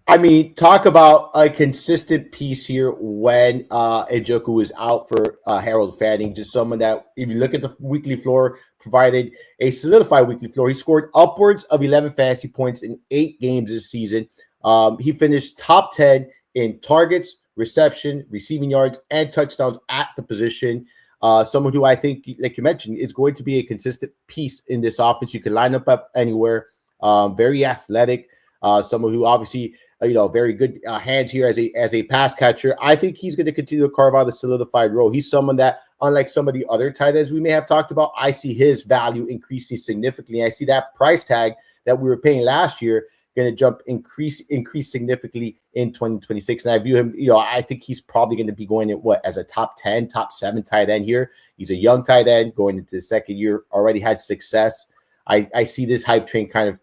Speaker 3: I mean, talk about a consistent piece here when Njoku was out for Harold Fanning, just someone that, if you look at the weekly floor, provided a solidified weekly floor. He scored upwards of 11 fantasy points in 8 games this season. He finished top 10 in targets, reception, receiving yards, and touchdowns at the position. Someone who I think, like you mentioned, is going to be a consistent piece in this offense. You can line up anywhere. Very athletic. Someone who obviously, very good hands here as a pass catcher. I think he's going to continue to carve out a solidified role. He's someone that, unlike some of the other tight ends we may have talked about, I see his value increasing significantly. I see that price tag that we were paying last year going to increase significantly in 2026. And I view him, I think he's probably going to be going as a top 10, top 7 tight end here. He's a young tight end going into the second year, already had success. I see this hype train kind of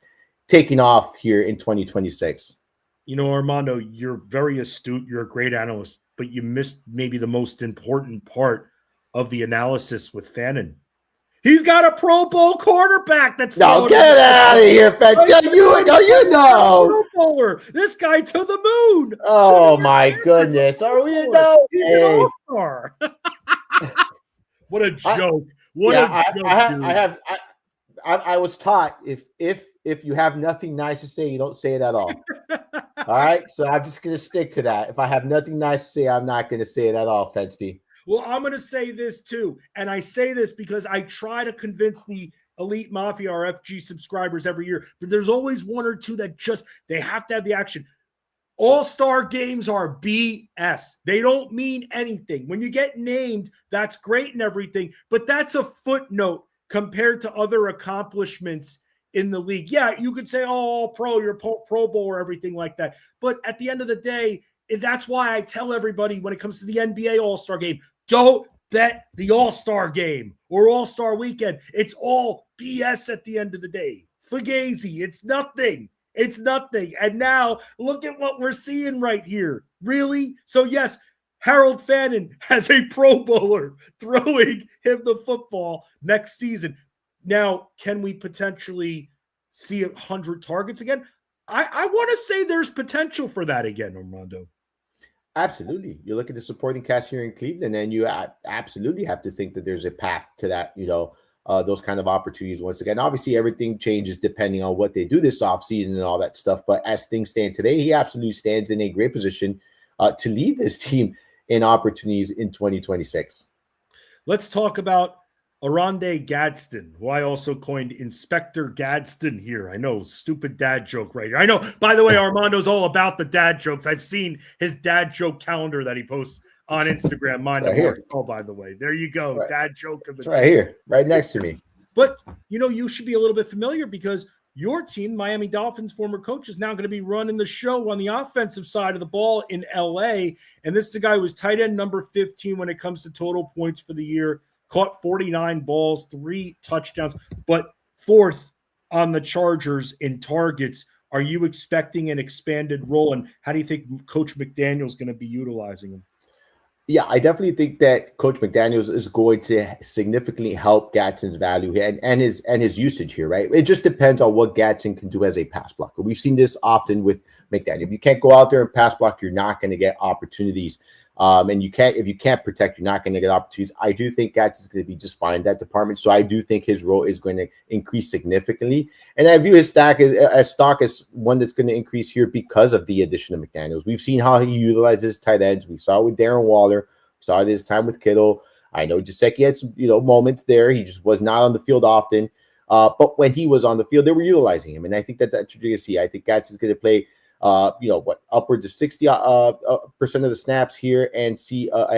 Speaker 3: taking off here in 2026.
Speaker 2: Armando, you're very astute. You're a great analyst, but you missed maybe the most important part of the analysis with Fannin. He's got a Pro Bowl quarterback. That's
Speaker 3: no, get out of here, Fensty. You know.
Speaker 2: Pro Bowler. This guy to the moon.
Speaker 3: Oh my goodness. Are we He's an
Speaker 2: all-star. What a joke.
Speaker 3: I was taught if you have nothing nice to say, you don't say it at all. All right. So I'm just going to stick to that. If I have nothing nice to say, I'm not going to say it at all, Fensty.
Speaker 2: Well, I'm going to say this too. And I say this because I try to convince the Elite Mafia, our FG subscribers every year, but there's always one or two that they have to have the action. All-star games are BS. They don't mean anything. When you get named, that's great and everything, but that's a footnote compared to other accomplishments in the league. Yeah, you could say, oh, pro, you're Pro Bowl or everything like that. But at the end of the day, that's why I tell everybody when it comes to the NBA All-Star game, don't bet the All-Star game or All-Star weekend. It's all BS at the end of the day. Fugazi, it's nothing. It's nothing. And now look at what we're seeing right here. Really? So yes, Harold Fannin has a Pro Bowler throwing him the football next season. Now, can we potentially see 100 targets again? I want to say there's potential for that again, Armando.
Speaker 3: Absolutely. You look at the supporting cast here in Cleveland, and you absolutely have to think that there's a path to that, those kind of opportunities once again. Obviously, everything changes depending on what they do this offseason and all that stuff. But as things stand today, he absolutely stands in a great position to lead this team in opportunities in 2026.
Speaker 2: Let's talk about Oronde Gadsden, who I also coined Inspector Gadsden here. I know, stupid dad joke right here. I know, by the way, Armando's all about the dad jokes. I've seen his dad joke calendar that he posts on Instagram. Mine right here. Oh, by the way, there you go. Right. Dad joke of the
Speaker 3: right here, right next to me.
Speaker 2: But, you should be a little bit familiar because your team, Miami Dolphins former coach, is now going to be running the show on the offensive side of the ball in LA. And this is a guy who was tight end number 15 when it comes to total points for the year. Caught 49 balls, 3 touchdowns, but 4th on the Chargers in targets. Are you expecting an expanded role, and how do you think Coach McDaniel is going to be utilizing him?
Speaker 3: Yeah, I definitely think that Coach McDaniels is going to significantly help Gadsden's value and his usage here, right? It just depends on what Gadsden can do as a pass blocker. We've seen this often with McDaniel. If you can't go out there and pass block, you're not going to get opportunities. And if you can't protect, you're not going to get opportunities. I do think Gadsden's going to be just fine in that department. So I do think his role is going to increase significantly. And I view his stock as one that's going to increase here because of the addition of McDaniels. We've seen how he utilizes tight ends. We saw it with Darren Waller. We saw it this time with Kittle. I know Gesicki had some moments there. He just was not on the field often. But when he was on the field, they were utilizing him. And I think that's what you're going to see. I think Gadsden's going to play upwards of 60% of the snaps here and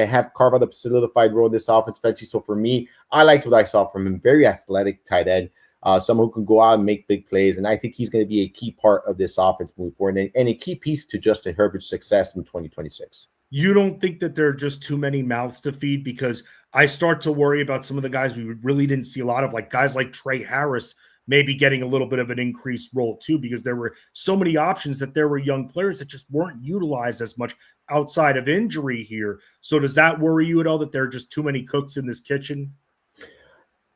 Speaker 3: have carve out a solidified role in this offense, Fensty. So for me, I liked what I saw from him. Very athletic tight end, someone who can go out and make big plays. And I think he's going to be a key part of this offense moving forward and a key piece to Justin Herbert's success in 2026.
Speaker 2: You don't think that there are just too many mouths to feed? Because I start to worry about some of the guys we really didn't see a lot of, like guys like Trey Harris, maybe getting a little bit of an increased role too, because there were so many options that there were young players that just weren't utilized as much outside of injury here. So does that worry you at all, that there are just too many cooks in this kitchen?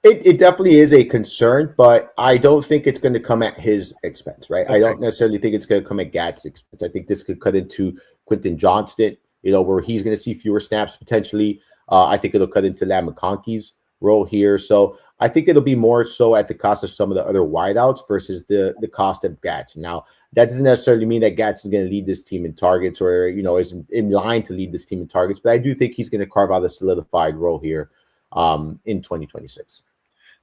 Speaker 3: It definitely is a concern, but I don't think it's going to come at his expense, right? Okay. I don't necessarily think it's going to come at Gadsden's expense. I think this could cut into Quentin Johnston, where he's going to see fewer snaps potentially. I think it'll cut into Lam McConkey's role here. So I think it'll be more so at the cost of some of the other wideouts versus the cost of Gadsden. Now, that doesn't necessarily mean that Gadsden's going to lead this team in targets or, is in line to lead this team in targets, but I do think he's going to carve out a solidified role here in 2026.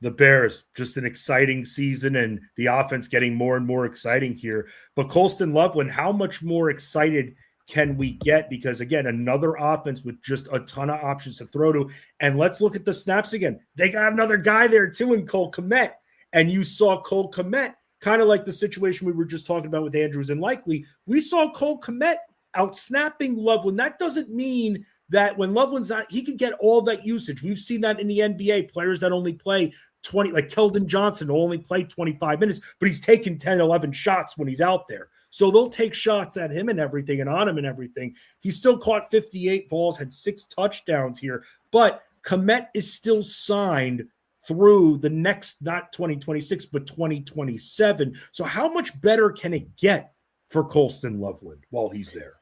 Speaker 2: The Bears, just an exciting season, and the offense getting more and more exciting here. But Colston, Loveland, how much more excited can we get? Because, again, another offense with just a ton of options to throw to. And let's look at the snaps again. They got another guy there, too, in Cole Kmet. And you saw Cole Kmet, kind of like the situation we were just talking about with Andrews and Likely. We saw Cole Kmet out-snapping Loveland. That doesn't mean that when Loveland's not, he could get all that usage. We've seen that in the NBA, players that only play 20, like Keldon Johnson, will only play 25 minutes, but he's taking 10, 11 shots when he's out there. So they'll take shots at him and everything and on him and everything. He still caught 58 balls, had 6 touchdowns here, but Kmet is still signed through the next, not 2026, but 2027. So how much better can it get for Colston Loveland while he's there?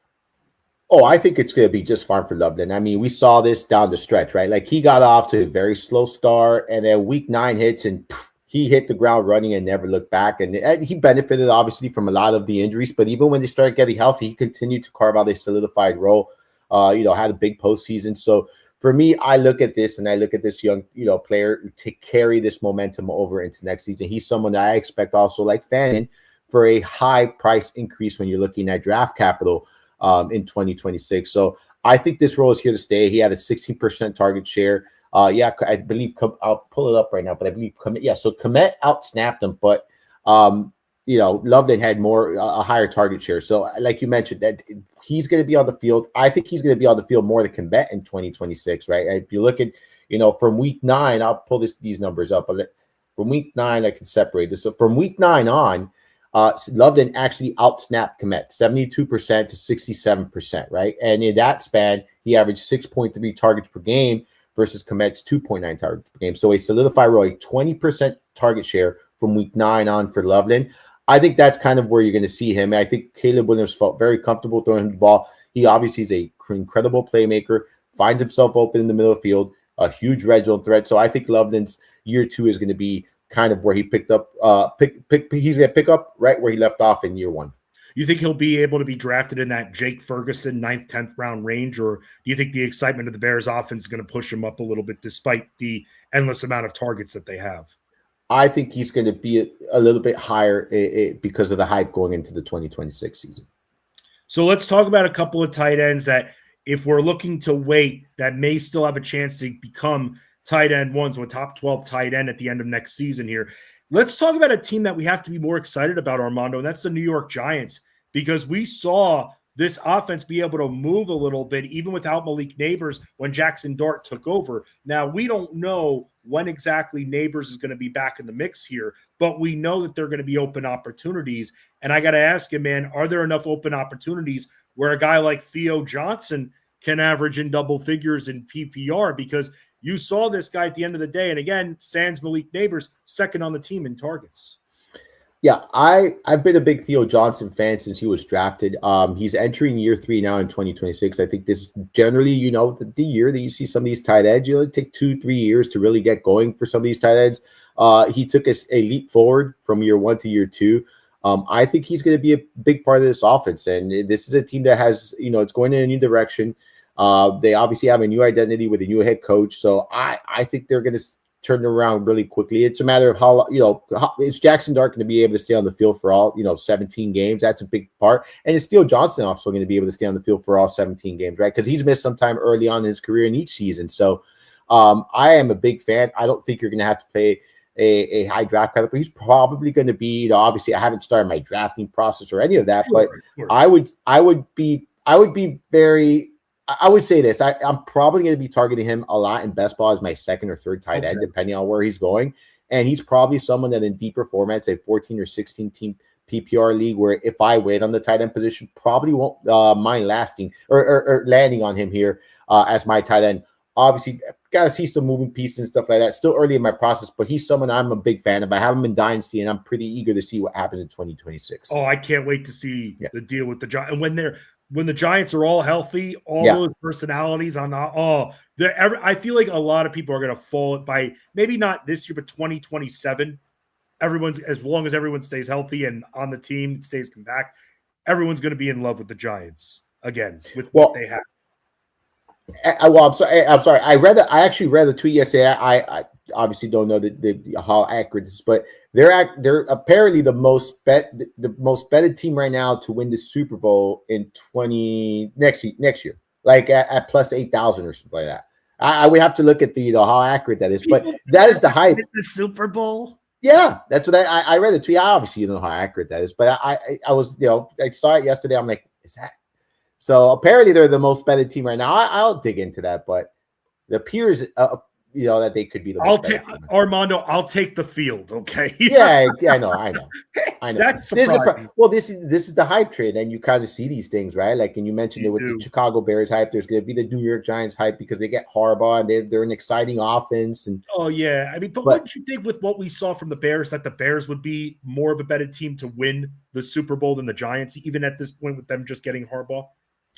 Speaker 3: Oh, I think it's going to be just fine for Loveland. I mean, we saw this down the stretch, right? Like he got off to a very slow start and then week 9 hits and he hit the ground running and never looked back. And he benefited obviously from a lot of the injuries, but even when they started getting healthy, he continued to carve out a solidified role, had a big postseason. So for me, I look at this and I look at this young, player to carry this momentum over into next season. He's someone that I expect also like Fannin for a high price increase when you're looking at draft capital in 2026. So I think this role is here to stay. He had a 16% target share. I believe I'll pull it up right now, but I believe so Kmet out-snapped him, but Loveland had a higher target share. So like you mentioned, that he's going to be on the field. I think he's going to be on the field more than Kmet in 2026, right? If you look at, from week 9, I'll pull these numbers up, but from week 9, I can separate this. So from week 9 on, Loveland actually out-snapped Kmet 72% to 67%, right? And in that span, he averaged 6.3 targets per game versus Kmet's 2.9 targets per game. So a solidified role, a 20% target share from week 9 on for Loveland. I think that's kind of where you're going to see him. I think Caleb Williams felt very comfortable throwing him the ball. He obviously is an incredible playmaker, finds himself open in the middle of the field, a huge red zone threat. So I think Loveland's year 2 is going to be kind of where he picked up, he's going to pick up right where he left off in year 1.
Speaker 2: You think he'll be able to be drafted in that Jake Ferguson 9th, 10th round range, or do you think the excitement of the Bears offense is going to push him up a little bit despite the endless amount of targets that they have?
Speaker 3: I think he's going to be a little bit higher because of the hype going into the 2026 season.
Speaker 2: So let's talk about a couple of tight ends that if we're looking to wait, that may still have a chance to become tight end ones, with top 12 tight end at the end of next season here. Let's talk about a team that we have to be more excited about, Armando, and that's the New York Giants, because we saw this offense be able to move a little bit, even without Malik Neighbors when Jackson Dart took over. Now, we don't know when exactly Neighbors is going to be back in the mix here, but we know that there are going to be open opportunities. And I got to ask you, man, are there enough open opportunities where a guy like Theo Johnson can average in double figures in PPR? Because you saw this guy at the end of the day, and again, sans Malik Neighbors, second on the team in targets.
Speaker 3: Yeah, I've been a big Theo Johnson fan since he was drafted. He's entering year 3 now in 2026. I think this is generally, the year that you see some of these tight ends. It take 2-3 years to really get going for some of these tight ends. He took a leap forward from year 1 to year 2. I think he's going to be a big part of this offense, and this is a team that has, it's going in a new direction. They obviously have a new identity with a new head coach, so I think they're going to turn it around really quickly. It's a matter of how, is Jackson Dart going to be able to stay on the field for all, 17 games? That's a big part. And is Theo Johnson also going to be able to stay on the field for all 17 games, right? Because he's missed some time early on in his career in each season. So I am a big fan. I don't think you're going to have to play a high draft caliber. He's probably going to be, obviously I haven't started my drafting process or any of that, but I would say this. I'm probably going to be targeting him a lot in best ball as my second or third tight end, depending on where he's going. And he's probably someone that in deeper formats, a 14 or 16 team PPR league, where if I wait on the tight end position, probably won't mind lasting or landing on him here as my tight end. Obviously, got to see some moving pieces and stuff like that. Still early in my process, but he's someone I'm a big fan of. I have him in Dynasty, and I'm pretty eager to see what happens in 2026.
Speaker 2: Oh, I can't wait to see the deal with the Giants. And when the Giants are all healthy, all those personalities I feel like a lot of people are going to fall by maybe not this year, but 2027. As long as everyone stays healthy and on the team stays compact, everyone's going to be in love with the Giants again with what they have.
Speaker 3: I'm sorry. I actually read the tweet yesterday. I obviously don't know how accurate this is, but they're apparently the most betted team right now to win the Super Bowl in next year, like at plus 8,000 or something like that. We have to look at how accurate that is, but that is the hype.
Speaker 2: The Super Bowl.
Speaker 3: Yeah, that's what I read the tweet. I obviously don't know how accurate that is, but I was I saw it yesterday. I'm like, is that? So apparently they're the most betted team right now. I'll dig into that, but it appears that they could be the most betted team.
Speaker 2: Armando, I'll take the field, okay?
Speaker 3: yeah, I know.
Speaker 2: That's
Speaker 3: this is the hype train, and you kind of see these things, right? Like, and you mentioned it with the Chicago Bears hype. There's going to be the New York Giants hype because they get Harbaugh and they're an exciting offense. And
Speaker 2: but wouldn't you think with what we saw from the Bears that the Bears would be more of a betted team to win the Super Bowl than the Giants, even at this point with them just getting Harbaugh?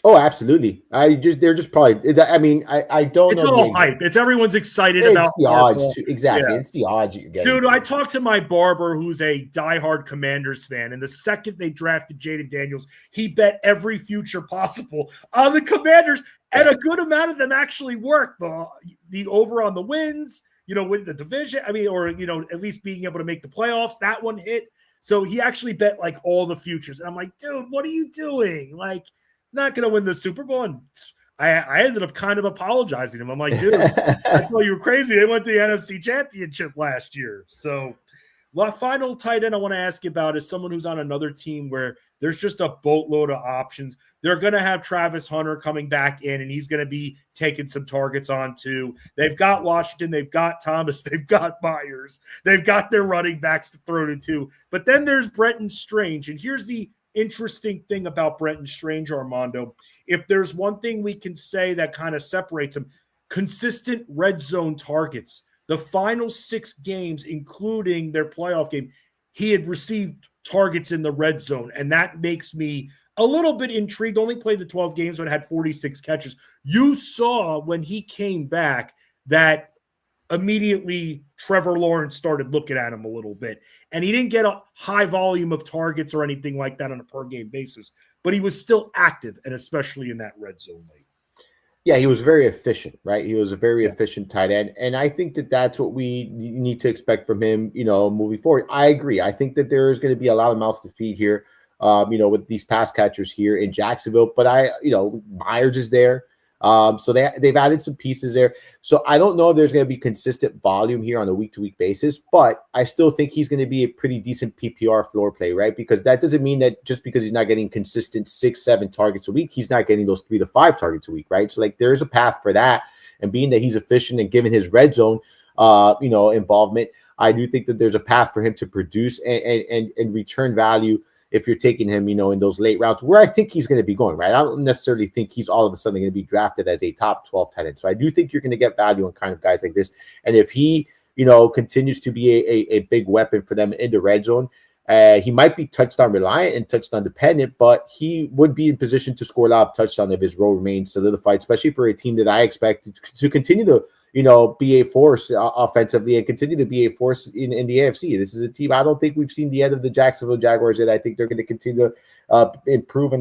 Speaker 3: Oh, absolutely. They're just probably. I mean, I don't.
Speaker 2: It's all hype. It's everyone's excited about
Speaker 3: the odds. Exactly. Yeah. It's the odds that you're getting.
Speaker 2: Dude, I talked to my barber, who's a diehard Commanders fan, and the second they drafted Jalen Daniels, he bet every future possible on the Commanders, and a good amount of them actually worked. The over on the wins, win the division. I mean, or at least being able to make the playoffs. That one hit. So he actually bet like all the futures, and I'm like, dude, what are you doing? Like. Not going to win the Super Bowl. And I ended up kind of apologizing to him. I'm like, dude, I thought you were crazy. They went to the NFC Championship last year. So the final tight end I want to ask you about is someone who's on another team where there's just a boatload of options. They're going to have Travis Hunter coming back in, and he's going to be taking some targets on too. They've got Washington. They've got Thomas. They've got Myers. They've got their running backs to throw to too. But then there's Brenton Strange. And here's the interesting thing about Brenton Strange, Armando. If there's one thing we can say that kind of separates him, consistent red zone targets. The final 6 games, including their playoff game, he had received targets in the red zone, and that makes me a little bit intrigued. Only played the 12 games, but had 46 catches. You saw when he came back that immediately Trevor Lawrence started looking at him a little bit. And he didn't get a high volume of targets or anything like that on a per-game basis, but he was still active, and especially in that red zone late.
Speaker 3: Yeah, he was very efficient, right? He was a very efficient tight end. And I think that that's what we need to expect from him, moving forward. I agree. I think that there is going to be a lot of mouths to feed here, with these pass catchers here in Jacksonville. But Myers is there. So they've added some pieces there. So I don't know if there's going to be consistent volume here on a week-to-week basis, but I still think he's going to be a pretty decent PPR floor play, right? Because that doesn't mean that just because he's not getting consistent 6-7 targets a week, he's not getting those 3 to 5 targets a week, right? So there's a path for that. And being that he's efficient and given his red zone, involvement, I do think that there's a path for him to produce and return value if you're taking him, in those late rounds where I think he's going to be going, right? I don't necessarily think he's all of a sudden going to be drafted as a top 12 tight end. So I do think you're going to get value on kind of guys like this. And if he, continues to be a big weapon for them in the red zone, he might be touchdown reliant and touchdown dependent, but he would be in position to score a lot of touchdowns if his role remains solidified, especially for a team that I expect to continue to be a force offensively and continue to be a force in the AFC. This is a team I don't think we've seen the end of the Jacksonville Jaguars yet. I think they're going to continue to improve.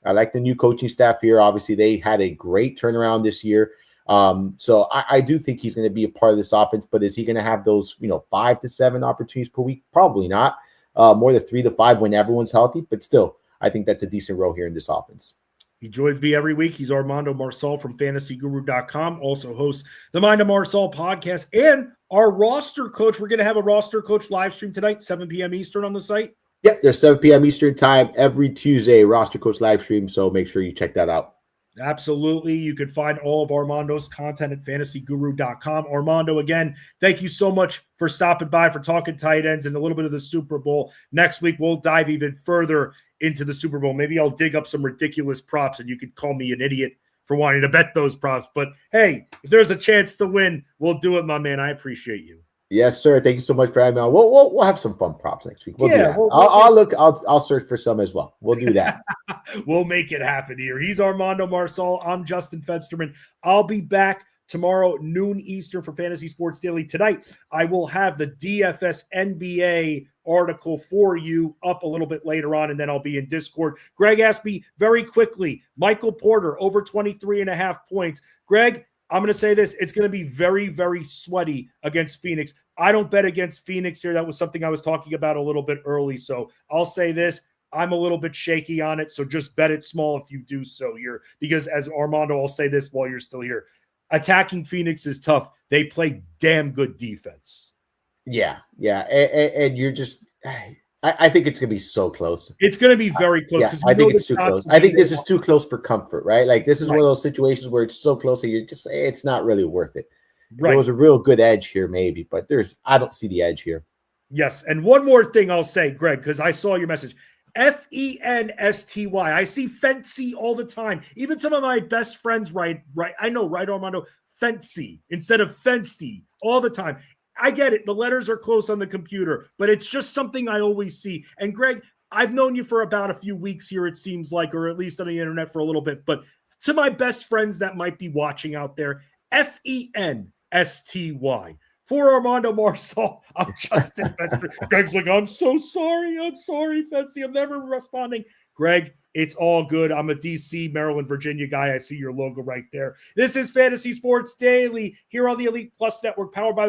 Speaker 3: I like the new coaching staff here. Obviously, they had a great turnaround this year. So I do think he's going to be a part of this offense, but is he going to have those, 5 to 7 opportunities per week? Probably not. More than 3 to 5 when everyone's healthy, but still, I think that's a decent role here in this offense.
Speaker 2: He joins me every week. He's Armando Marsal from fantasyguru.com, also hosts the Mind of Marsal podcast and our roster coach. We're going to have a roster coach live stream tonight, 7 p.m. Eastern on the site.
Speaker 3: Yep, there's 7 p.m. Eastern time every Tuesday, roster coach live stream, so make sure you check that out.
Speaker 2: Absolutely. You can find all of Armando's content at fantasyguru.com. Armando, again, thank you so much for stopping by, for talking tight ends and a little bit of the Super Bowl. Next week, we'll dive even further into the Super Bowl. Maybe I'll dig up some ridiculous props and you could call me an idiot for wanting to bet those props. But hey, if there's a chance to win, we'll do it, my man. I appreciate you.
Speaker 3: Yes, sir. Thank you so much for having me on. We'll have some fun props next week. We'll do that. I'll search for some as well. We'll do that.
Speaker 2: We'll make it happen here. He's Armando Marsal. I'm Justin Fensterman. I'll be back tomorrow, noon Eastern, for Fantasy Sports Daily. Tonight, I will have the DFS NBA article for you up a little bit later on, and then I'll be in Discord. Greg asked me very quickly, Michael Porter, over 23.5 points. Greg, I'm going to say this. It's going to be very, very sweaty against Phoenix. I don't bet against Phoenix here. That was something I was talking about a little bit early. So I'll say this. I'm a little bit shaky on it. So just bet it small if you do so here. Because as Armando, I'll say this while you're still here. Attacking Phoenix is tough. They play damn good defense.
Speaker 3: Yeah. And you're just – I think it's going to be so close.
Speaker 2: It's going to be very close.
Speaker 3: Yeah, I think it's too close. I think this is too close for comfort, right? Like this is one of those situations where it's so close that you're just – it's not really worth it. Right. There was a real good edge here maybe, but I don't see the edge here.
Speaker 2: Yes, and one more thing I'll say, Greg, because I saw your message. Fensty. I see Fensty all the time. Even some of my best friends write, I know, right, Armando? Fensty instead of Fensty all the time. I get it. The letters are close on the computer, but it's just something I always see. And Greg, I've known you for about a few weeks here, it seems like, or at least on the internet for a little bit. But to my best friends that might be watching out there, Fensty. For Armando Marsal, I'm Justin Fenster. Greg's like, I'm so sorry. I'm sorry, Fensty. I'm never responding. Greg, it's all good. I'm a DC, Maryland, Virginia guy. I see your logo right there. This is Fantasy Sports Daily here on the Elite Plus Network, powered by